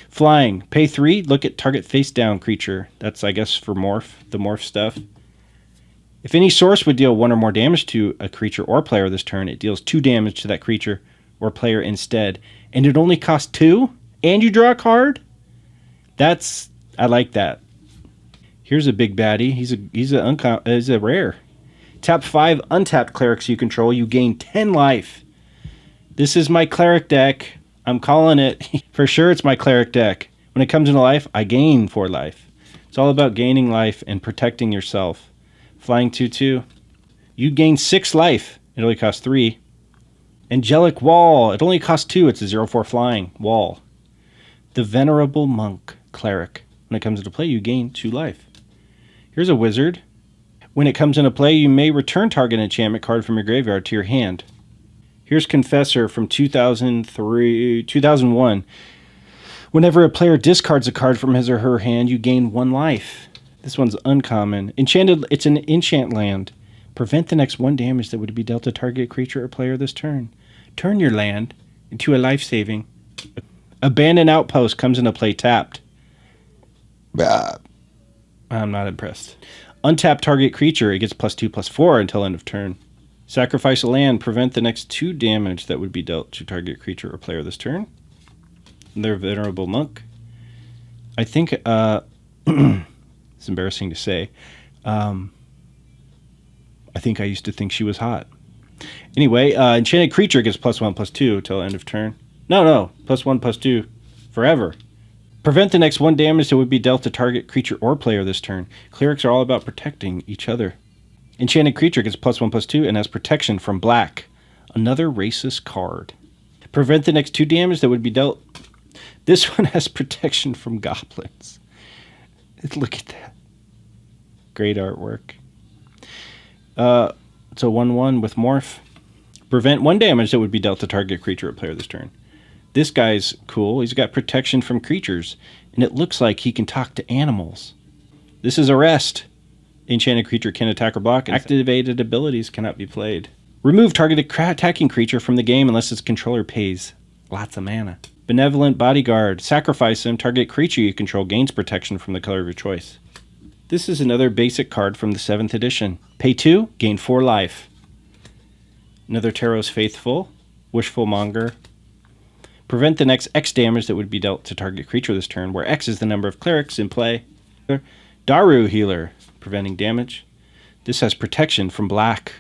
Flying. Pay 3. Look at target face down creature. That's, I guess, for the morph stuff. If any source would deal 1 or more damage to a creature or player this turn, it deals 2 damage to that creature or player instead. And it only costs 2? And you draw a card? I like that. Here's a big baddie. He's a rare. Tap 5 untapped clerics you control. You gain 10 life. This is my cleric deck. I'm calling it. For sure it's my cleric deck. When it comes into life, I gain 4 life. It's all about gaining life and protecting yourself. Flying 2/2. You gain 6 life. It only costs 3. Angelic Wall. It only costs 2. It's a 0/4 flying wall. The Venerable Monk Cleric. When it comes into play, you gain 2 life. Here's a wizard. When it comes into play, you may return target enchantment card from your graveyard to your hand. Here's Confessor from 2001. Whenever a player discards a card from his or her hand, you gain 1 life. This one's uncommon. Enchanted. It's an enchant land. Prevent the next 1 damage that would be dealt to target creature or player this turn. Turn your land into a life-saving. Abandoned Outpost comes into play tapped. I'm not impressed. Untap target creature. It gets +2/+4 until end of turn. Sacrifice a land. Prevent the next 2 damage that would be dealt to target creature or player this turn. They're Venerable Monk. I think, it's embarrassing to say, I think I used to think she was hot. Anyway, enchanted creature gets +1/+2 until end of turn. No, +1/+2 forever. Prevent the next 1 damage that would be dealt to target creature or player this turn. Clerics are all about protecting each other. Enchanted creature gets +1/+2 and has protection from black. Another racist card. Prevent the next 2 damage that would be dealt. This one has protection from goblins. Look at that. Great artwork. It's a 1/1 with morph. Prevent 1 damage that would be dealt to target creature or player this turn. This guy's cool. He's got protection from creatures, and it looks like he can talk to animals. This is Arrest. Enchanted creature can attack or block. Activated abilities cannot be played. Remove targeted attacking creature from the game unless its controller pays lots of mana. Benevolent Bodyguard. Sacrifice him. Target creature you control gains protection from the color of your choice. This is another basic card from the 7th edition. Pay 2, gain 4 life. Another Taros Faithful. Wishful Monger. Prevent the next X damage that would be dealt to target creature this turn, where X is the number of clerics in play. Daru Healer. Preventing damage. This has protection from black.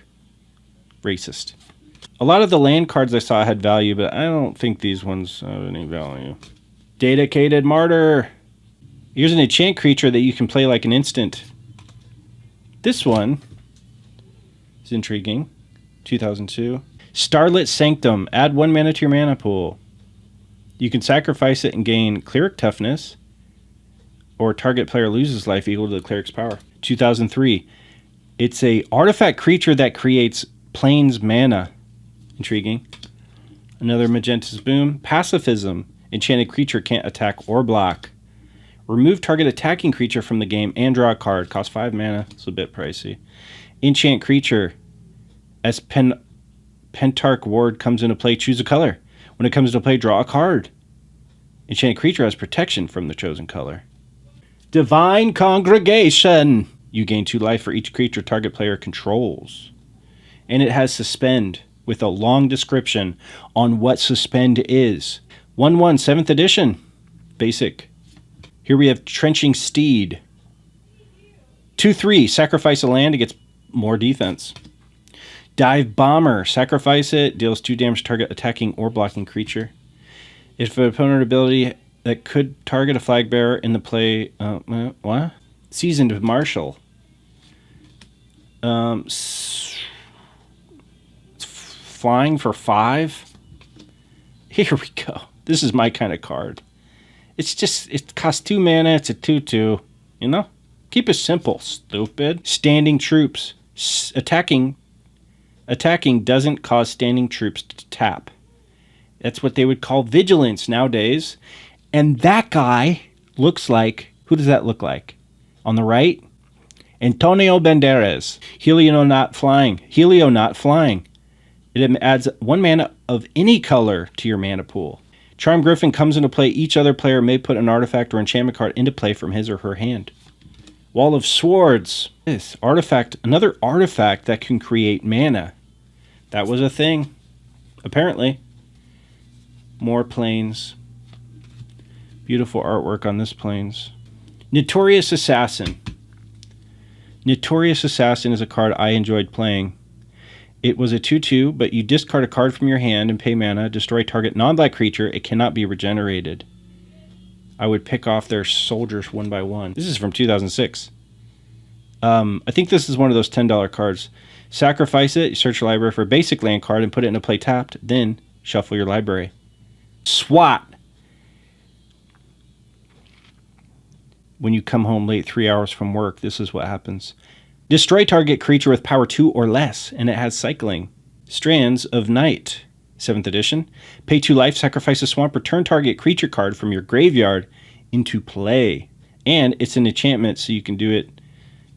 Racist. A lot of the land cards I saw had value, but I don't think these ones have any value. Dedicated Martyr. Here's an enchant creature that you can play like an instant. This one is intriguing. 2002. Starlit Sanctum. Add 1 mana to your mana pool. You can sacrifice it and gain cleric toughness, or target player loses life equal to the cleric's power. 2003. It's a artifact creature that creates plains mana. Intriguing. Another Magenta's Boom. Pacifism. Enchanted creature can't attack or block. Remove target attacking creature from the game and draw a card. Costs 5 mana. It's a bit pricey. Enchant creature. As Pentarch Ward comes into play, choose a color. When it comes into play, draw a card. Enchanted creature has protection from the chosen color. Divine Congregation. You gain 2 life for each creature target player controls. And it has Suspend with a long description on what Suspend is. 1/1, 7th edition. Basic. Here we have Trenching Steed. 2/3, sacrifice a land, it gets more defense. Dive Bomber, sacrifice it, deals 2 damage to target attacking or blocking creature. If an opponent ability that could target a flag bearer in the play, what? Seasoned Marshal. It's flying for 5. Here we go. This is my kind of card. It's just, it costs 2 mana, it's a 2/2, you know? Keep it simple, stupid. Standing Troops. Attacking doesn't cause standing troops to tap. That's what they would call vigilance nowadays. And that guy looks like, who does that look like? On the right, Antonio Banderas. Helio not flying. It adds 1 mana of any color to your mana pool. Charm Griffin comes into play. Each other player may put an artifact or enchantment card into play from his or her hand. Wall of Swords. This artifact, another artifact that can create mana. That was a thing, apparently. More planes. Beautiful artwork on this planes. Notorious Assassin. Notorious Assassin is a card I enjoyed playing. It was a 2/2, but you discard a card from your hand and pay mana, destroy target non-black creature. It cannot be regenerated. I would pick off their soldiers 1 by 1. This is from 2006. I think this is one of those $10 cards. Sacrifice it, search your library for a basic land card and put it into play tapped, then shuffle your library. SWAT. When you come home late 3 hours from work, this is what happens. Destroy target creature with power 2 or less, and it has cycling. Strands of Night, 7th edition. Pay 2 life, sacrifice a swamp, return target creature card from your graveyard into play. And it's an enchantment, so you can do it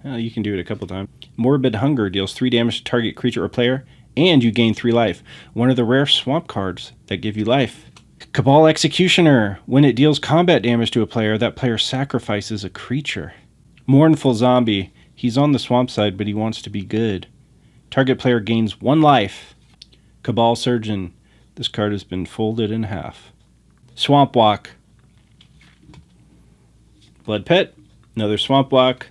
a couple times. Morbid Hunger deals 3 damage to target creature or player, and you gain 3 life. One of the rare swamp cards that give you life. Cabal Executioner. When it deals combat damage to a player, that player sacrifices a creature. Mournful Zombie. He's on the swamp side, but he wants to be good. Target player gains 1 life. Cabal Surgeon. This card has been folded in half. Swamp Walk. Blood Pit. Another Swamp Walk.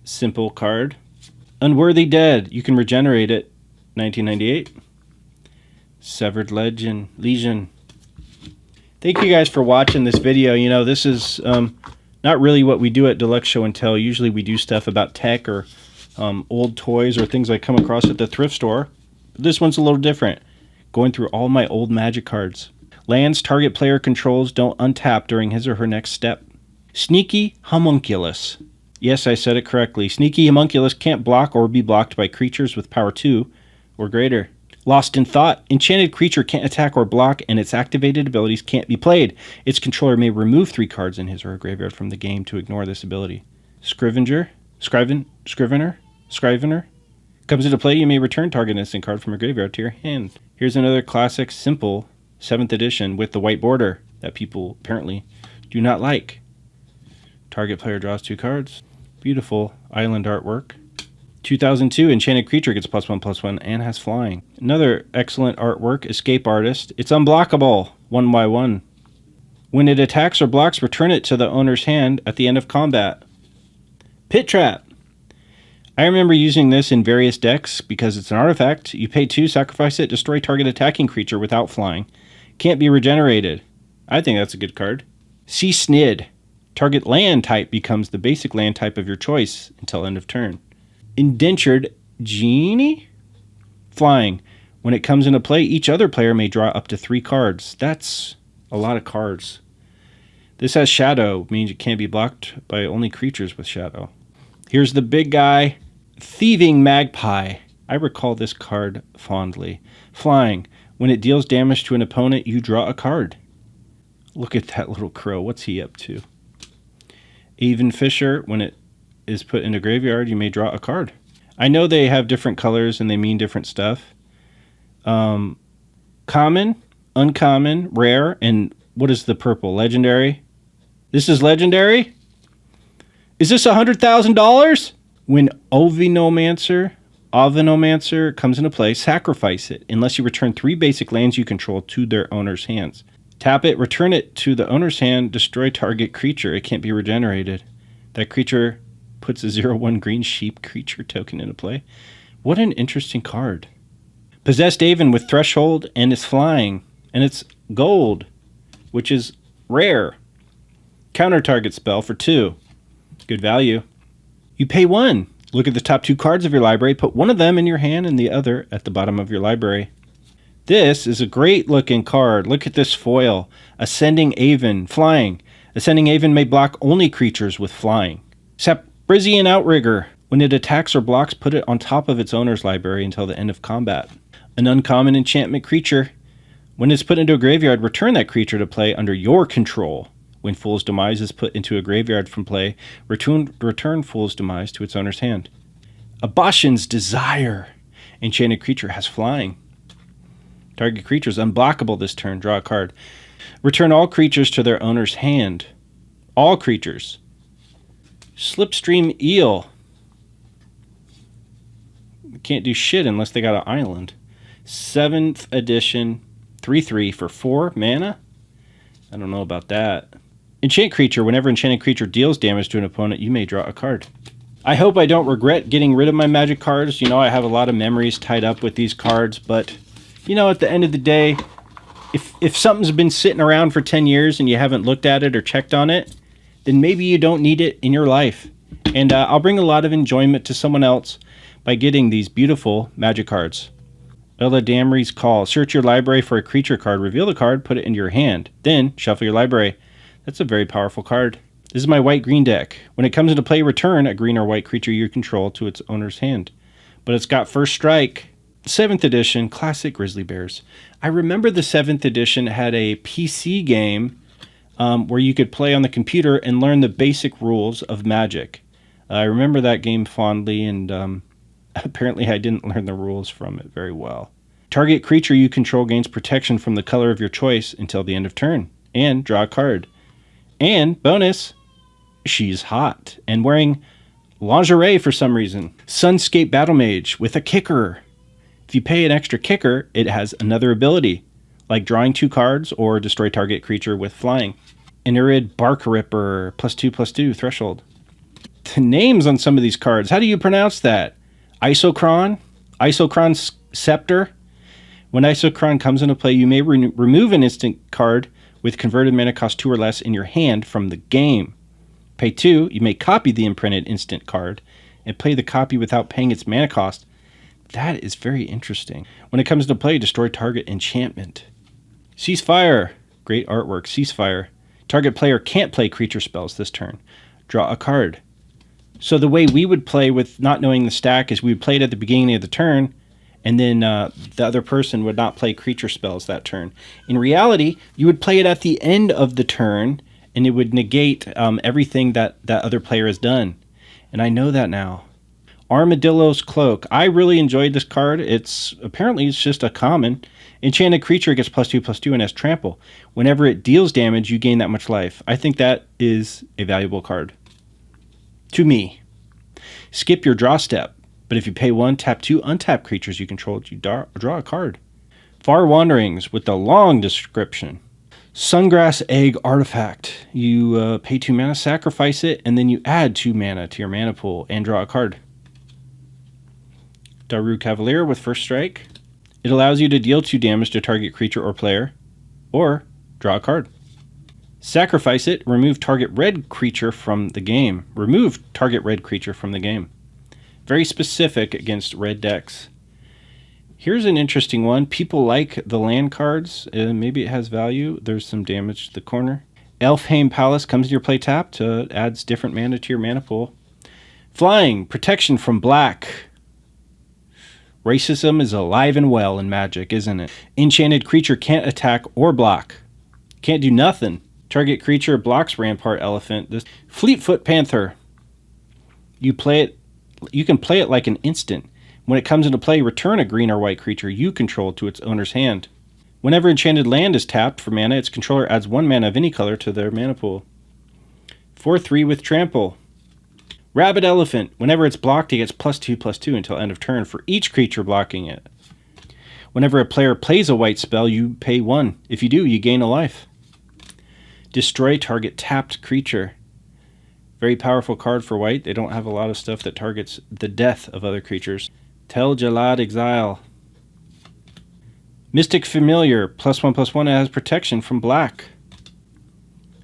Simple card. Unworthy Dead. You can regenerate it. 1998. Severed Legion. Thank you guys for watching this video. You know, this is not really what we do at Deluxe Show and Tell. Usually we do stuff about tech or old toys or things I come across at the thrift store. But this one's a little different. Going through all my old Magic cards. Lands target player controls don't untap during his or her next step. Sneaky Homunculus. Yes, I said it correctly. Sneaky Homunculus can't block or be blocked by creatures with power 2 or greater. Lost in Thought. Enchanted creature can't attack or block, and its activated abilities can't be played. Its controller may remove 3 cards in his or her graveyard from the game to ignore this ability. Scrivener. Comes into play, you may return target instant card from your graveyard to your hand. Here's another classic, simple 7th edition with the white border that people apparently do not like. Target player draws 2 cards. Beautiful island artwork. 2002, Enchanted creature gets +1/+1 and has flying. Another excellent artwork, Escape Artist. It's unblockable, 1/1. When it attacks or blocks, return it to the owner's hand at the end of combat. Pit Trap. I remember using this in various decks because it's an artifact. You pay 2, sacrifice it, destroy target attacking creature without flying. Can't be regenerated. I think that's a good card. Sea Snid. Target land type becomes the basic land type of your choice until end of turn. Indentured Genie? Flying. When it comes into play, each other player may draw up to 3 cards. That's a lot of cards. This has Shadow, means it can't be blocked by only creatures with Shadow. Here's the big guy, Thieving Magpie. I recall this card fondly. Flying. When it deals damage to an opponent, you draw a card. Look at that little crow. What's he up to? Even Fisher. When it is put into graveyard, you may draw a card. I know they have different colors and they mean different stuff. Common, uncommon, rare, and what is the purple? Legendary? This is legendary? Is this $100,000? When Ovinomancer comes into play, sacrifice it unless you return 3 basic lands you control to their owner's hands. Tap it, return it to the owner's hand, destroy target creature. It can't be regenerated. That creature puts a 0/1 green sheep creature token into play. What an interesting card. Possessed Aven with Threshold and is flying. And it's gold, which is rare. Counter target spell for 2. Good value. You pay 1. Look at the top 2 cards of your library. Put one of them in your hand and the other at the bottom of your library. This is a great looking card. Look at this foil. Ascending Aven. Flying. Ascending Aven may block only creatures with flying. Saprizian Outrigger. When it attacks or blocks, put it on top of its owner's library until the end of combat. An uncommon enchantment creature. When it's put into a graveyard, return that creature to play under your control. When Fool's Demise is put into a graveyard from play, return Fool's Demise to its owner's hand. Abashan's Desire. Enchanted creature has flying. Target creature is unblockable this turn. Draw a card. Return all creatures to their owner's hand. All creatures. Slipstream Eel. Can't do shit unless they got an island. 7th edition. 3/3 for 4 mana? I don't know about that. Enchant creature. Whenever enchanted creature deals damage to an opponent, you may draw a card. I hope I don't regret getting rid of my Magic cards. You know, I have a lot of memories tied up with these cards, but, you know, at the end of the day, if something's been sitting around for 10 years and you haven't looked at it or checked on it, then maybe you don't need it in your life. And I'll bring a lot of enjoyment to someone else by getting these beautiful Magic cards. Eladamri's Call. Search your library for a creature card. Reveal the card, put it into your hand. Then shuffle your library. That's a very powerful card. This is my white-green deck. When it comes into play, return a green or white creature you control to its owner's hand. But it's got first strike. 7th edition, Classic Grizzly Bears. I remember the 7th edition had a PC game where you could play on the computer and learn the basic rules of Magic. I remember that game fondly, and apparently I didn't learn the rules from it very well. Target creature you control gains protection from the color of your choice until the end of turn. And draw a card. And, bonus, she's hot and wearing lingerie for some reason. Sunscape Battle Mage with a kicker. If you pay an extra kicker, it has another ability, like drawing 2 cards or destroy target creature with flying. Inurid Bark Ripper, +2/+2, threshold. The names on some of these cards, how do you pronounce that? Isochron? Isochron Scepter? When Isochron comes into play, you may remove an instant card with converted mana cost 2 or less in your hand from the game. Pay 2, you may copy the imprinted instant card and play the copy without paying its mana cost. That is very interesting. When it comes to play, destroy target enchantment. Ceasefire. Great artwork. Ceasefire. Target player can't play creature spells this turn. Draw a card. So the way we would play with not knowing the stack is we would play it at the beginning of the turn, and then the other person would not play creature spells that turn. In reality, you would play it at the end of the turn, and it would negate everything that other player has done. And I know that now. Armadillo's Cloak. I really enjoyed this card. It's just a common. Enchanted creature gets +2/+2 and has trample. Whenever it deals damage, you gain that much life. I think that is a valuable card. To me. Skip your draw step, but if you pay 1, tap 2 untap creatures you control, you draw a card. Far Wanderings with the long description. Sungrass Egg Artifact. You pay 2 mana, sacrifice it, and then you add 2 mana to your mana pool and draw a card. Daru Cavalier with first strike. It allows you to deal 2 damage to target creature or player, or draw a card. Sacrifice it, remove target red creature from the game. Remove target red creature from the game. Very specific against red decks. Here's an interesting one. People like the land cards. Maybe it has value. There's some damage to the corner. Elfheim Palace comes to your play tapped. Adds different mana to your mana pool. Flying, protection from black. Racism is alive and well in Magic, isn't it? Enchanted creature can't attack or block. Can't do nothing. Target creature blocks Rampart Elephant. This Fleetfoot Panther. You can play it like an instant. When it comes into play, return a green or white creature you control to its owner's hand. Whenever enchanted land is tapped for mana, its controller adds 1 mana of any color to their mana pool. 4/3 with trample. Rabbit Elephant. Whenever it's blocked, it gets +2/+2 until end of turn for each creature blocking it. Whenever a player plays a white spell, you pay 1. If you do, you gain a life. Destroy target tapped creature. Very powerful card for white. They don't have a lot of stuff that targets the death of other creatures. Tel Jalad Exile. Mystic Familiar. +1/+1. It has protection from black.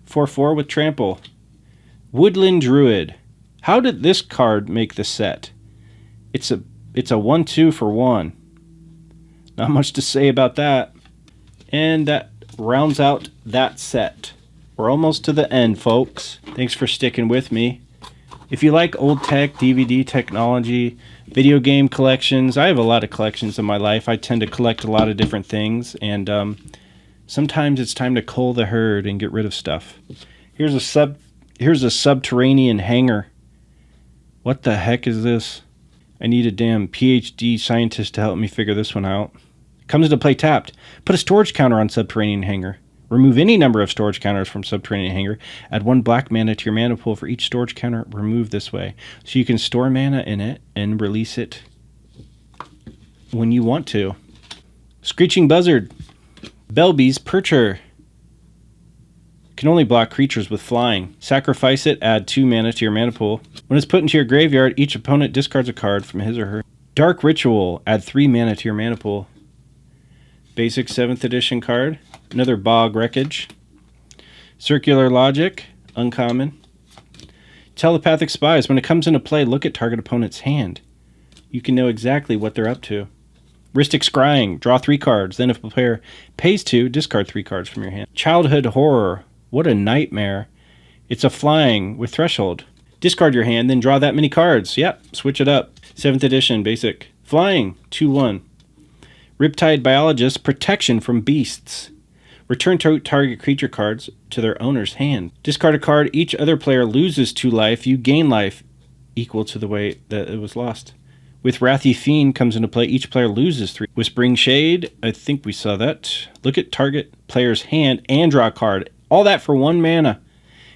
4/4 with trample. Woodland Druid. How did this card make the set? It's a 1/2 for 1. Not much to say about that. And that rounds out that set. We're almost to the end, folks. Thanks for sticking with me. If you like old tech, DVD technology, video game collections, I have a lot of collections in my life. I tend to collect a lot of different things, and sometimes it's time to cull the herd and get rid of stuff. Here's a subterranean hangar. What the heck is this? I need a damn PhD scientist to help me figure this one out. Comes into play tapped. Put a storage counter on subterranean hangar. Remove any number of storage counters from subterranean hangar. Add 1 black mana to your mana pool for each storage counter removed this way. So you can store mana in it and release it when you want to. Screeching Buzzard. Belby's Percher. Can only block creatures with flying. Sacrifice it, add 2 mana to your mana pool. When it's put into your graveyard, each opponent discards a card from his or her. Dark Ritual. Add 3 mana to your mana pool. Basic 7th edition card. Another Bog Wreckage. Circular Logic. Uncommon. Telepathic Spies. When it comes into play, look at target opponent's hand. You can know exactly what they're up to. Rhystic Scrying. Draw 3 cards. Then if a player pays 2, discard 3 cards from your hand. Childhood Horror. What a nightmare. It's a flying with threshold. Discard your hand, then draw that many cards. Yep, switch it up. 7th edition, basic. Flying, 2/1. Riptide Biologist, protection from beasts. Return target creature cards to their owner's hand. Discard a card. Each other player loses 2 life. You gain life equal to the way that it was lost. With Wrathy Fiend comes into play, each player loses 3. Whispering Shade, I think we saw that. Look at target player's hand and draw a card. All that for 1 mana.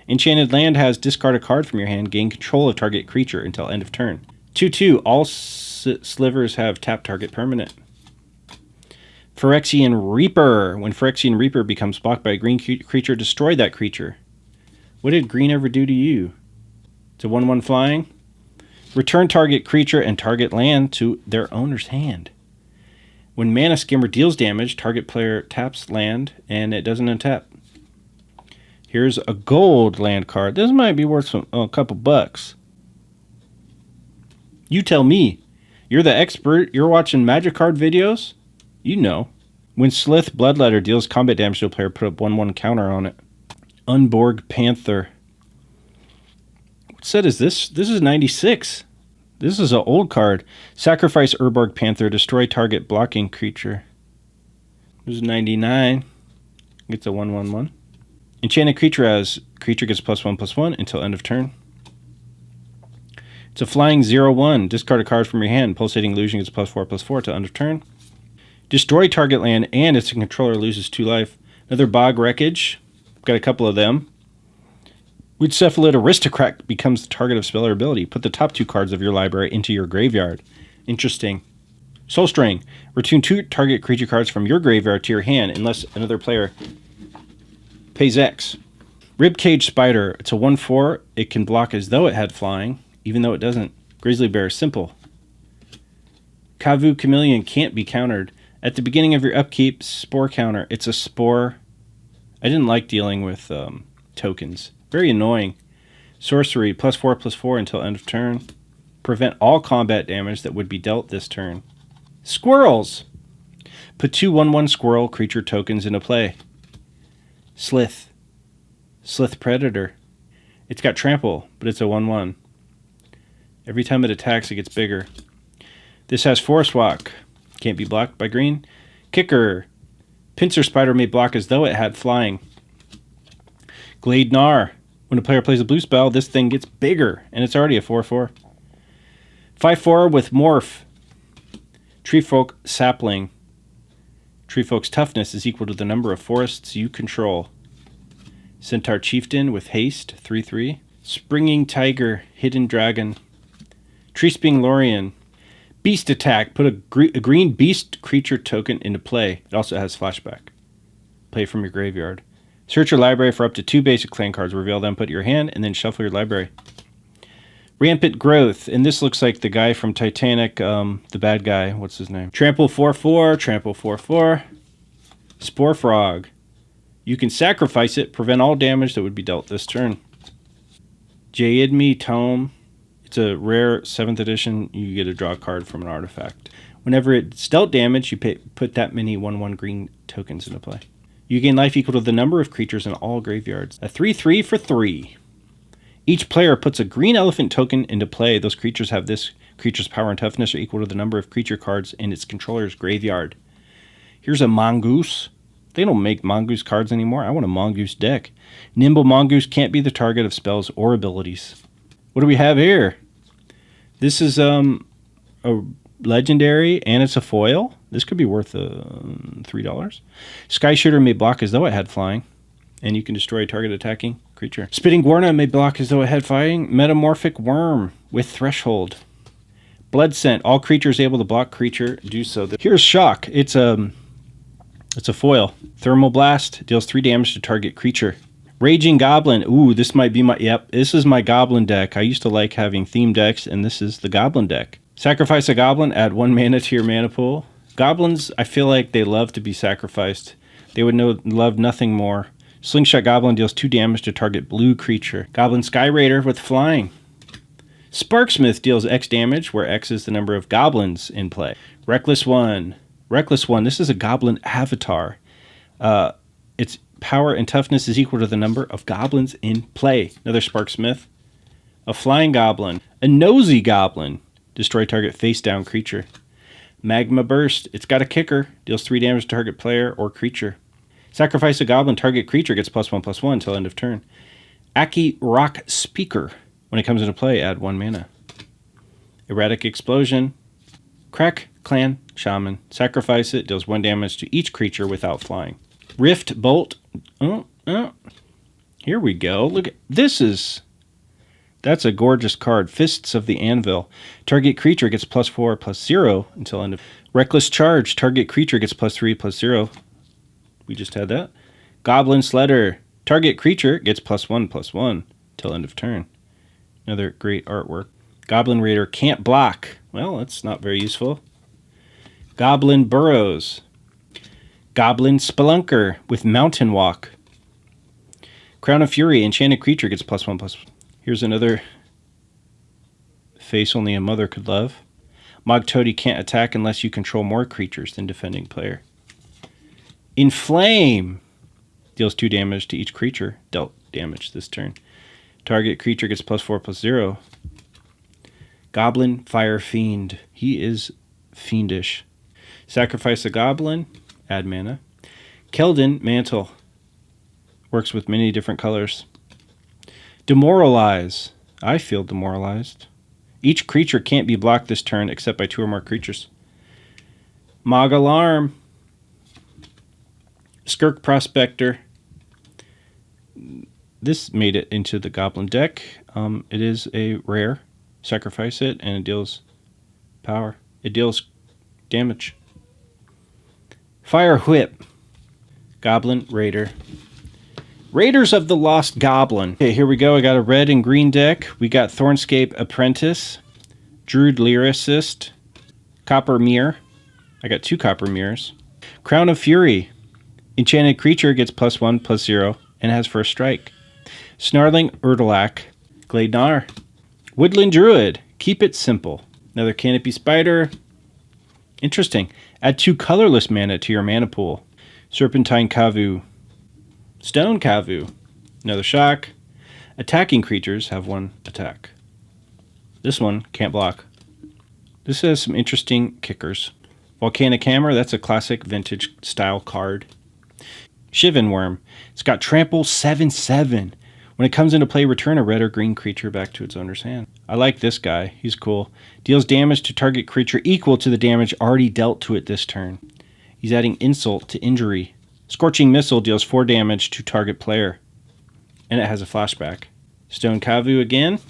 Enchanted Land has discard a card from your hand, gain control of target creature until end of turn. 2/2, all slivers have tap target permanent. Phyrexian Reaper. When Phyrexian Reaper becomes blocked by a green creature, destroy that creature. What did green ever do to you? It's a 1/1 flying. Return target creature and target land to their owner's hand. When Mana Skimmer deals damage, target player taps land and it doesn't untap. Here's a gold land card. This might be worth a couple bucks. You tell me. You're the expert. You're watching Magic card videos. You know. When Slith Bloodletter deals combat damage to a player, put up 1/1 counter on it. Unborg Panther. What set is this? This is 96. This is an old card. Sacrifice Urborg Panther. Destroy target blocking creature. This is 99. Gets a 1/1/1. Enchanted creature as creature gets +1/+1 until end of turn. It's a flying 0/1. Discard a card from your hand. Pulsating Illusion gets +4/+4 till end of turn. Destroy target land and its controller loses 2 life. Another Bog Wreckage. Got a couple of them. Woodcephalid Aristocrat becomes the target of spell or ability. Put the top 2 cards of your library into your graveyard. Interesting. Soul String. Return 2 target creature cards from your graveyard to your hand unless another player pays X. Ribcage Spider. It's a 1/4. It can block as though it had flying, even though it doesn't. Grizzly Bear. Simple. Kavu Chameleon can't be countered. At the beginning of your upkeep, Spore counter. It's a Spore. I didn't like dealing with tokens. Very annoying. Sorcery. +4/+4 until end of turn. Prevent all combat damage that would be dealt this turn. Squirrels. Put 2 1/1 squirrel creature tokens into play. Slith. Slith Predator. It's got trample, but it's a 1/1. Every time it attacks, it gets bigger. This has Forest Walk. Can't be blocked by green. Kicker. Pincer Spider may block as though it had flying. Glade Gnar. When a player plays a blue spell, this thing gets bigger, and it's already a 4/4. 5/4 with Morph. Treefolk Sapling. Treefolk's toughness is equal to the number of forests you control. Centaur Chieftain with haste, 3/3. Springing Tiger, Hidden Dragon. Treesping Lorien. Beast Attack. Put a green beast creature token into play. It also has flashback. Play from your graveyard. Search your library for up to 2 basic clan cards. Reveal them, put your hand, and then shuffle your library. Rampant Growth. And this looks like the guy from Titanic, the bad guy. What's his name? Trample 4/4. Trample 4/4. Spore Frog. You can sacrifice it. Prevent all damage that would be dealt this turn. Jayidmi Tome. It's a rare 7th edition. You get to draw a card from an artifact. Whenever it's dealt damage, you put that many 1/1 green tokens into play. You gain life equal to the number of creatures in all graveyards. A 3/3 for 3. Each player puts a green elephant token into play. Those creatures have this creature's power and toughness are equal to the number of creature cards in its controller's graveyard. Here's a Mongoose. They don't make Mongoose cards anymore. I want a Mongoose deck. Nimble Mongoose can't be the target of spells or abilities. What do we have here? This is a legendary, and it's a foil. This could be worth $3. Sky Shooter may block as though it had flying, and you can destroy a target attacking creature. Spitting Guarna may block as though it had flying. Metamorphic Worm with Threshold. Blood Scent. All creatures able to block creature do so. Here's Shock. It's a foil. Thermal Blast deals 3 damage to target creature. Raging Goblin. Ooh, this might be this is my Goblin deck. I used to like having theme decks, and this is the Goblin deck. Sacrifice a Goblin, add 1 mana to your mana pool. Goblins, I feel like they love to be sacrificed. They would love nothing more. Slingshot Goblin deals 2 damage to target blue creature. Goblin Sky Raider with flying. Sparksmith deals X damage, where X is the number of goblins in play. Reckless One. Reckless One, this is a Goblin avatar. Its power and toughness is equal to the number of goblins in play. Another Sparksmith. A Flying Goblin. A Nosy Goblin. Destroy target face-down creature. Magma Burst. It's got a kicker. Deals 3 damage to target player or creature. Sacrifice a Goblin. Target creature gets +1/+1 until end of turn. Aki Rock Speaker. When it comes into play, add 1 mana. Erratic Explosion. Crack Clan Shaman. Sacrifice it. Deals 1 damage to each creature without flying. Rift Bolt. Here we go. Look at this. That's a gorgeous card. Fists of the Anvil. Target creature gets +4/+0 until end of. Reckless Charge. Target creature gets +3/+0. We just had that. Goblin Sledder. Target creature gets +1/+1 till end of turn. Another great artwork. Goblin Raider can't block. Well, that's not very useful. Goblin Burrows. Goblin Spelunker with Mountain Walk. Crown of Fury, enchanted creature gets +1/+. Here's another face only a mother could love. Mog Toady can't attack unless you control more creatures than defending player. Inflame deals 2 damage to each creature dealt damage this turn. Target creature gets +4/+0. Goblin Fire Fiend. He is fiendish. Sacrifice a goblin, add mana. Keldon Mantle. Works with many different colors. Demoralize. I feel demoralized. Each creature can't be blocked this turn except by 2 or more creatures. Mog Alarm. Skirk Prospector. This made it into the Goblin deck. It is a rare. Sacrifice it and it deals power. It deals damage. Fire Whip. Goblin Raider. Raiders of the Lost Goblin. Okay, here we go. I got a red and green deck. We got Thornscape Apprentice, Druid Lyricist, Copper Mirror. I got 2 Copper Mirrors. Crown of Fury. Enchanted creature gets +1/+0 and has first strike. Snarling Urdalak. Gleidnar. Woodland Druid. Keep it simple. Another Canopy Spider. Interesting. Add 2 colorless mana to your mana pool. Serpentine Kavu. Stone Kavu. Another shock. Attacking creatures have 1 attack. This one can't block. This has some interesting kickers. Volcanic Hammer, that's a classic vintage style card. Shivan Worm. It's got trample 7/7. When it comes into play, return a red or green creature back to its owner's hand. I like this guy. He's cool. Deals damage to target creature equal to the damage already dealt to it this turn. He's adding insult to injury. Scorching Missile deals 4 damage to target player. And it has a flashback. Stone Kavu again.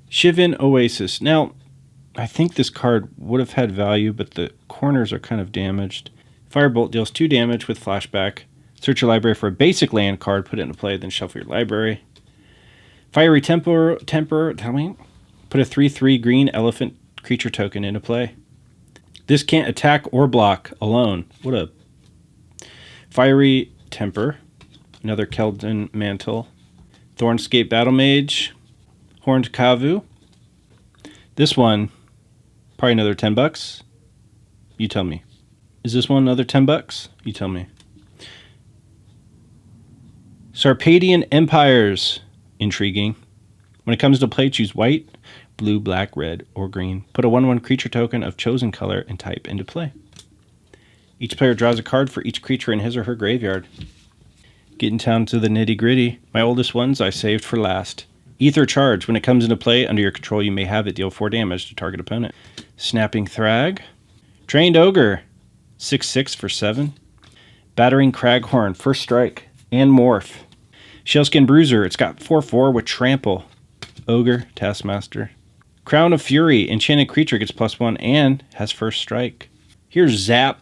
Shivan Oasis. Now, I think this card would have had value, but the corners are kind of damaged. Firebolt deals 2 damage with flashback. Search your library for a basic land card, put it into play, then shuffle your library. Fiery Temper, tell me. Put a 3/3 green elephant creature token into play. This can't attack or block alone. What a... Fiery Temper. Another Keldon Mantle. Thornscape Battle Mage. Horned Kavu. This one, probably another $10. You tell me. Is this one another $10? You tell me. Sarpadian Empires. Intriguing. When it comes to play, choose white, blue, black, red, or green. Put a 1/1 creature token of chosen color and type into play. Each player draws a card for each creature in his or her graveyard. Getting down to the nitty-gritty. My oldest ones I saved for last. Ether Charge. When it comes into play, under your control, you may have it deal 4 damage to target opponent. Snapping Thrag. Trained Ogre. 6/6 for 7. Battering Craghorn. First strike. And Morph. Shellskin Bruiser. It's got 4/4 with Trample. Ogre. Taskmaster. Crown of Fury. Enchanted creature gets +1 and has first strike. Here's Zap.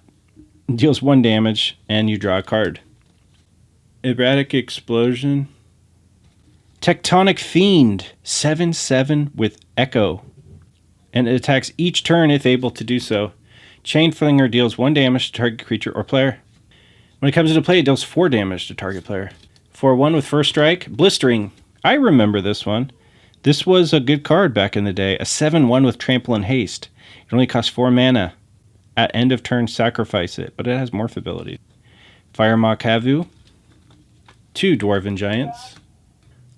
Deals 1 damage and you draw a card. Erratic Explosion. Tectonic Fiend. 7/7 with Echo. And it attacks each turn if able to do so. Chain Flinger deals 1 damage to target creature or player. When it comes into play, it deals 4 damage to target player. 4/1 with first strike. Blistering. I remember this one. This was a good card back in the day. A 7/1 with Trample and Haste. It only costs 4 mana. At end of turn, sacrifice it, but it has morph ability. Firemaw Kavu. 2 Dwarven Giants.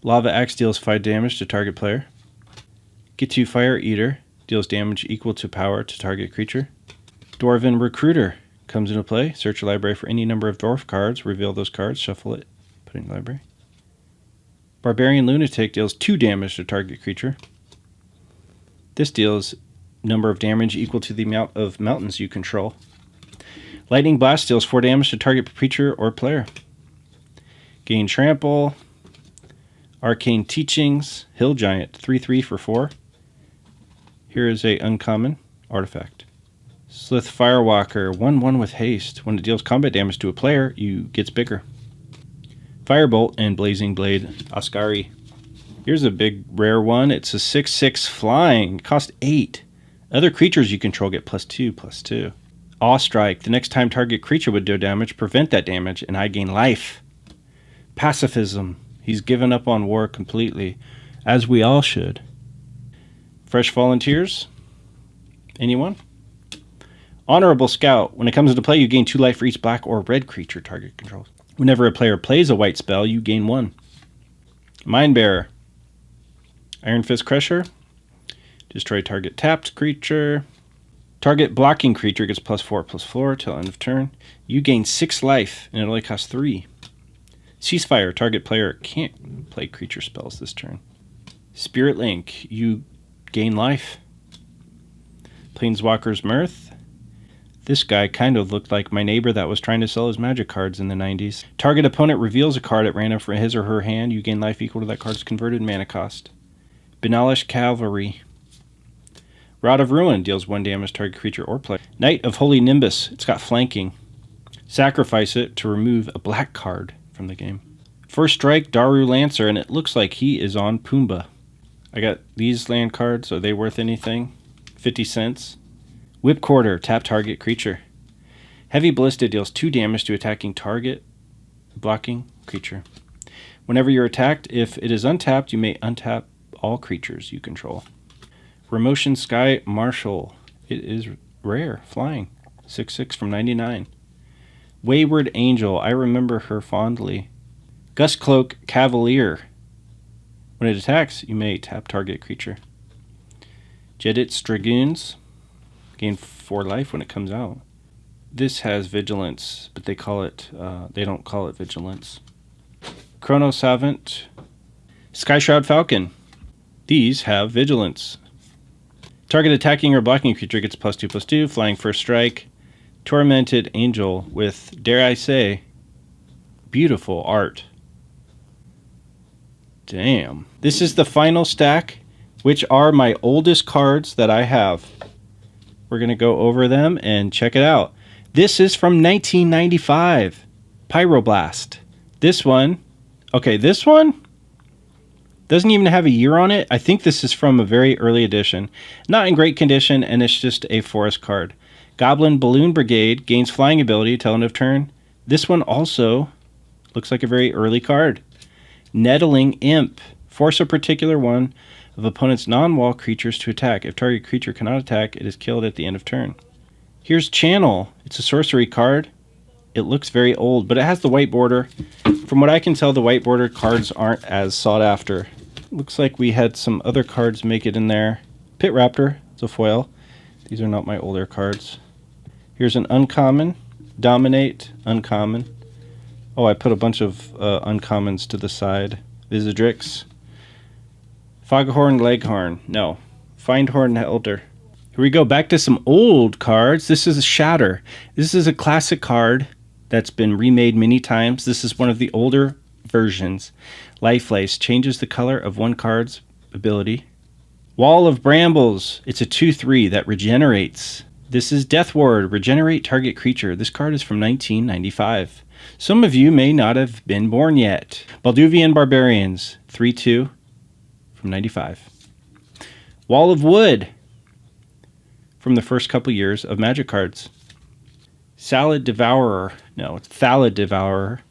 Lava Axe deals 5 damage to target player. Gitu Fire Eater deals damage equal to power to target creature. Dwarven Recruiter comes into play. Search your library for any number of dwarf cards. Reveal those cards. Shuffle it. Put it in the library. Barbarian Lunatic deals 2 damage to target creature. This deals number of damage equal to the amount of mountains you control. Lightning Blast deals 4 damage to target creature or player. Gain Trample. Arcane Teachings. Hill Giant. 3/3 for 4. Here is a uncommon artifact. Slith Firewalker. 1/1 with haste. When it deals combat damage to a player, you gets bigger. Firebolt and Blazing Blade. Ascari. Here's a big rare one. It's a 6/6 flying. Cost 8. Other creatures you control get +2/+2. Awe Strike. The next time target creature would do damage, prevent that damage, and I gain life. Pacifism. He's given up on war completely, as we all should. Fresh volunteers? Anyone? Honorable Scout. When it comes into play, you gain 2 life for each black or red creature target controls. Whenever a player plays a white spell, you gain 1. Mindbearer. Iron Fist Crusher. Destroy target tapped creature. Target blocking creature gets +4/+4 till end of turn. You gain 6 life, and it only costs 3. Ceasefire. Target player can't play creature spells this turn. Spirit Link. You gain life. Planeswalker's Mirth. This guy kind of looked like my neighbor that was trying to sell his magic cards in the 90s. Target opponent reveals a card at random from his or her hand. You gain life equal to that card's converted mana cost. Benalish Cavalry. Rod of Ruin deals 1 damage to target creature or player. Knight of Holy Nimbus. It's got flanking. Sacrifice it to remove a black card from the game. First strike, Daru Lancer, and it looks like he is on Pumbaa. I got these land cards. Are they worth anything? 50 cents. Whipcorder, tap target creature. Heavy Ballista deals 2 damage to attacking target blocking creature. Whenever you're attacked, if it is untapped, you may untap all creatures you control. Remotion Sky Marshal. It is rare, flying. 6/6 from 99. Wayward Angel. I remember her fondly. Gustcloak Cavalier. When it attacks, you may tap target creature. Jedit's Dragoons. Gain 4 life when it comes out. This has Vigilance, but they don't call it Vigilance. Chrono Savant. Skyshroud Falcon. These have Vigilance. Target attacking or blocking creature gets +2/+2, flying first strike. Tormented Angel with, dare I say, beautiful art. Damn. This is the final stack, which are my oldest cards that I have. We're going to go over them and check it out. This is from 1995. Pyroblast. This one doesn't even have a year on it. I think this is from a very early edition. Not in great condition, and it's just a forest card. Goblin Balloon Brigade gains flying ability till end of turn. This one also looks like a very early card. Nettling Imp. Force a particular one of opponent's non-wall creatures to attack. If target creature cannot attack, it is killed at the end of turn. Here's Channel. It's a sorcery card. It looks very old, but it has the white border. From what I can tell, the white border cards aren't as sought after. Looks like we had some other cards make it in there. Pit Raptor. It's a foil. These are not my older cards. Here's an uncommon. Dominate. Uncommon. Oh, I put a bunch of uncommons to the side. Visidrix. Foghorn Leghorn. No. Findhorn Elder. Here we go. Back to some old cards. This is a Shatter. This is a classic card that's been remade many times. This is one of the older versions. Life Lace changes the color of one card's ability. Wall of Brambles. It's a 2/3 that regenerates. This is Death Ward. Regenerate target creature. This card is from 1995. Some of you may not have been born yet. Balduvian Barbarians. 3/2 from 95. Wall of Wood. From the first couple years of Magic cards. Salad Devourer. No, it's Thallid Devourer.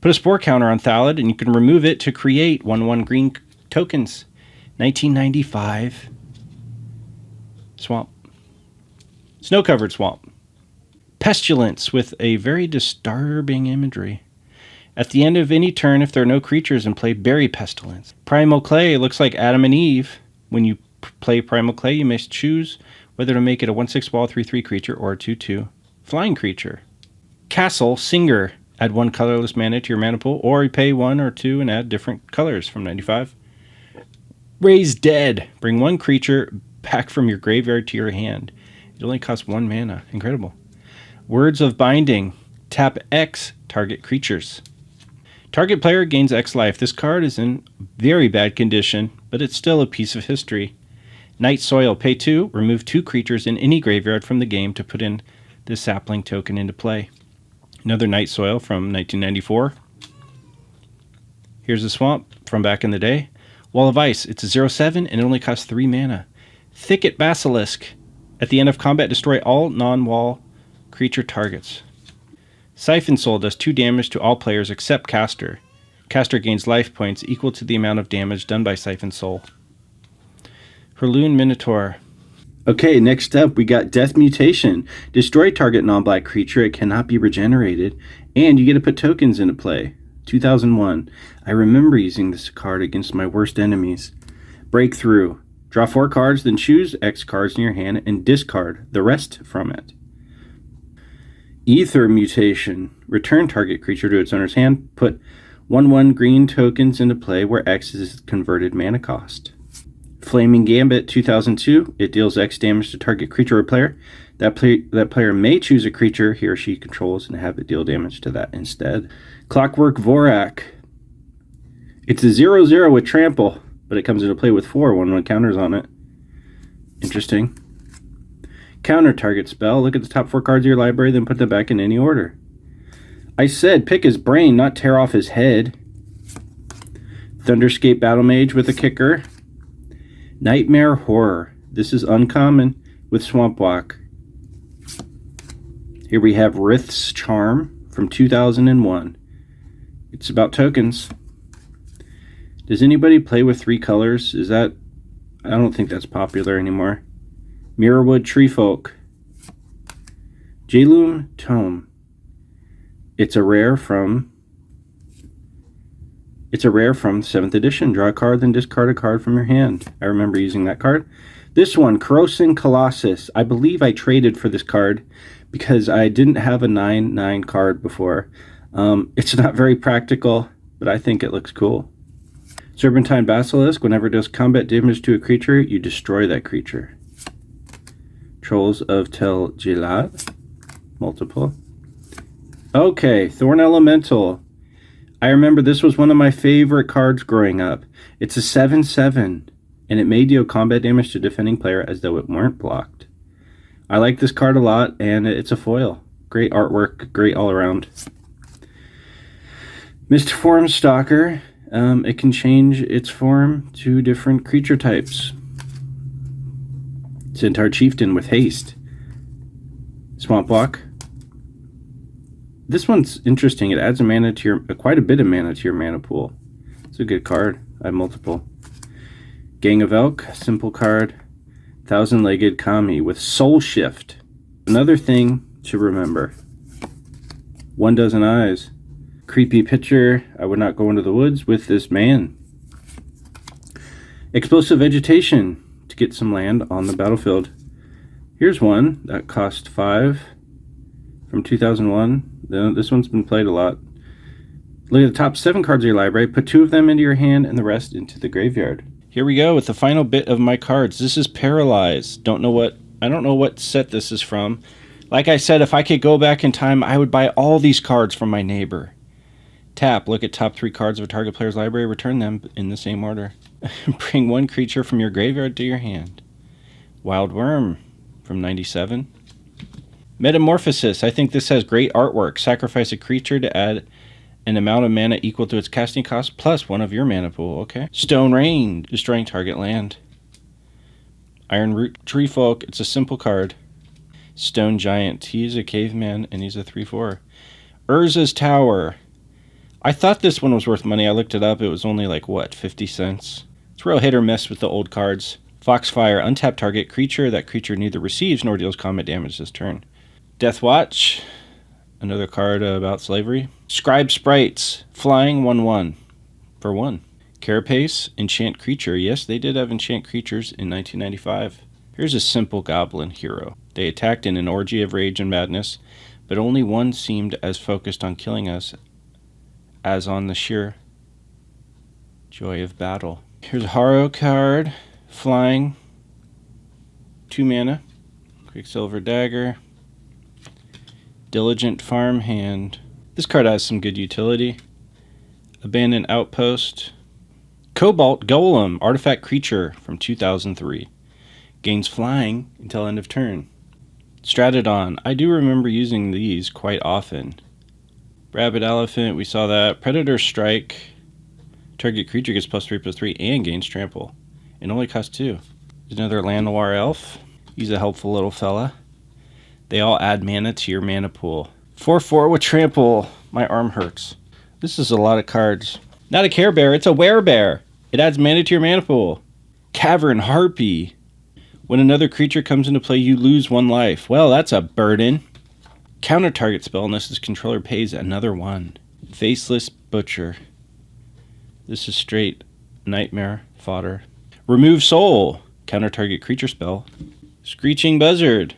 Put a spore counter on Thallid, and you can remove it to create 1/1 green tokens. 1995. Swamp. Snow-covered swamp. Pestilence with a very disturbing imagery. At the end of any turn, if there are no creatures in play, bury Pestilence. Primal Clay looks like Adam and Eve. When you play Primal Clay, you must choose whether to make it a 1/6 wall 3/3 creature or a 2/2 flying creature. Castle Singer. Add 1 colorless mana to your mana pool, or you pay 1 or 2 and add different colors from 95. Raise Dead. Bring 1 creature back from your graveyard to your hand. It only costs 1 mana. Incredible. Words of Binding. Tap X target creatures. Target player gains X life. This card is in very bad condition, but it's still a piece of history. Night Soil. Pay 2. Remove 2 creatures in any graveyard from the game to put in this sapling token into play. Another Night Soil from 1994. Here's a Swamp from back in the day. Wall of Ice. It's a 0/7 and it only costs 3 mana. Thicket Basilisk. At the end of combat, destroy all non-wall creature targets. Siphon Soul does 2 damage to all players except Caster. Caster gains life points equal to the amount of damage done by Siphon Soul. Hurloon Minotaur. Okay, next up we got Death Mutation. Destroy target non-black creature. It cannot be regenerated. And you get to put tokens into play. 2001. I remember using this card against my worst enemies. Breakthrough. Draw 4 cards, then choose X cards in your hand and discard the rest from it. Ether Mutation. Return target creature to its owner's hand. Put 1/1 green tokens into play where X is converted mana cost. Flaming Gambit 2002. It deals X damage to target creature or player. That player may choose a creature he or she controls and have it deal damage to that instead. Clockwork Vorak. It's a 0/0 with trample, but it comes into play with 4 1/1 counters on it. Interesting. Counter target spell. Look at the top 4 cards of your library, then put them back in any order. I said pick his brain, not tear off his head. Thunderscape Battle Mage with a kicker. Nightmare Horror. This is uncommon with Swamp Walk. Here we have Rith's Charm from 2001. It's about tokens. Does anybody play with 3 colors? Is that... I don't think that's popular anymore. Mirrorwood Treefolk. Jalum Tome. It's a rare from 7th edition. Draw a card, then discard a card from your hand. I remember using that card. This one, Corrosive Colossus. I believe I traded for this card because I didn't have a 9/9 card before. It's not very practical, but I think it looks cool. Serpentine Basilisk. Whenever it does combat damage to a creature, you destroy that creature. Trolls of Tel Gilad. Multiple. Okay, Thorn Elemental. I remember this was one of my favorite cards growing up. It's a 7/7, and it may deal combat damage to defending player as though it weren't blocked. I like this card a lot, and it's a foil. Great artwork, great all around. Mistform Stalker. It can change its form to different creature types. Centaur Chieftain with haste. Swamp Walk. This one's interesting. It adds quite a bit of mana to your mana pool. It's a good card. I have multiple. Gang of Elk, simple card. Thousand-Legged Kami with Soul Shift. Another thing to remember. 1 dozen eyes. Creepy picture. I would not go into the woods with this man. Explosive Vegetation to get some land on the battlefield. Here's one that cost 5 from 2001. This one's been played a lot. Look at the top 7 cards of your library. Put 2 of them into your hand and the rest into the graveyard. Here we go with the final bit of my cards. This is Paralyze. I don't know what set this is from. Like I said, if I could go back in time, I would buy all these cards from my neighbor. Tap. Look at top 3 cards of a target player's library. Return them in the same order. Bring 1 creature from your graveyard to your hand. Wild Worm from 97. Metamorphosis. I think this has great artwork. Sacrifice a creature to add an amount of mana equal to its casting cost plus 1 of your mana pool. Okay. Stone Rain. Destroying target land. Iron Root Treefolk. It's a simple card. Stone Giant. He's a caveman and he's a 3/4. Urza's Tower. I thought this one was worth money. I looked it up. It was only like, what, 50 cents? It's real hit or miss with the old cards. Foxfire. Untap target creature. That creature neither receives nor deals combat damage this turn. Deathwatch, another card about slavery. Scribe Sprites, flying 1/1 for 1. Carapace, enchant creature. Yes, they did have enchant creatures in 1995. Here's a simple goblin hero. They attacked in an orgy of rage and madness, but only one seemed as focused on killing us as on the sheer joy of battle. Here's a Haro card, flying, 2 mana. Quicksilver Dagger. Diligent Farmhand. This card has some good utility. Abandoned Outpost. Cobalt Golem, artifact creature from 2003. Gains flying until end of turn. Stratodon. I do remember using these quite often. Rabbit Elephant, we saw that. Predator Strike. Target creature gets +3/+3 and gains trample. It only costs 2. Another Llanowar Elf. He's a helpful little fella. They all add mana to your mana pool. 4/4 with trample. My arm hurts. This is a lot of cards. Not a Care Bear, it's a Werebear. It adds mana to your mana pool. Cavern Harpy. When another creature comes into play, you lose 1 life. Well, that's a burden. Counter target spell unless its controller pays another 1. Faceless Butcher. This is straight nightmare fodder. Remove Soul. Counter target creature spell. Screeching Buzzard.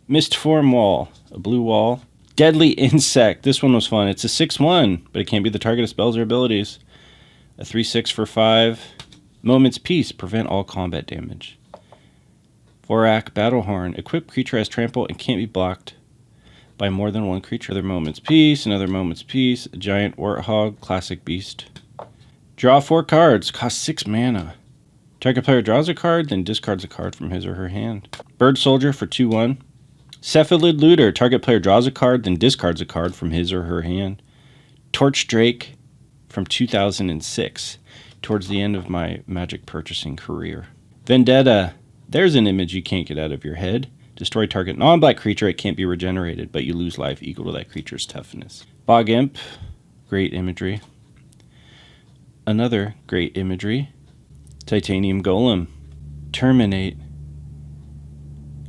Mistform Wall. A blue wall. Deadly Insect. This one was fun. It's a 6/1, but it can't be the target of spells or abilities. A 3/6 for 5. Moment's Peace. Prevent all combat damage. Vorak Battlehorn. Equipped creature has trample and can't be blocked by more than 1 creature. Another Moment's Peace. Another Moment's Peace. A Giant Warthog. Classic Beast. Draw 4 cards. Cost 6 mana. Target player draws a card, then discards a card from his or her hand. Bird Soldier for 2/1. Cephalid Looter. Target player draws a card, then discards a card from his or her hand. Torch Drake from 2006, towards the end of my Magic purchasing career. Vendetta. There's an image you can't get out of your head. Destroy target non-black creature. It can't be regenerated, but you lose life equal to that creature's toughness. Bog Imp. Great imagery. Another great imagery. Titanium Golem. Terminate.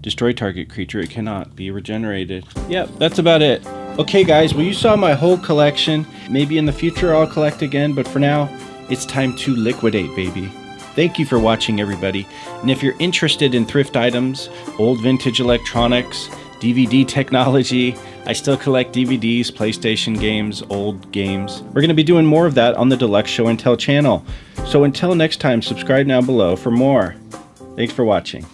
Destroy target creature. It cannot be regenerated. Yep, that's about it. Okay, guys, well, you saw my whole collection. Maybe in the future I'll collect again, but for now, it's time to liquidate, baby. Thank you for watching, everybody. And if you're interested in thrift items, old vintage electronics, DVD technology, I still collect DVDs, PlayStation games, old games. We're going to be doing more of that on the Deluxe Show and Tell channel. So until next time, subscribe down below for more. Thanks for watching.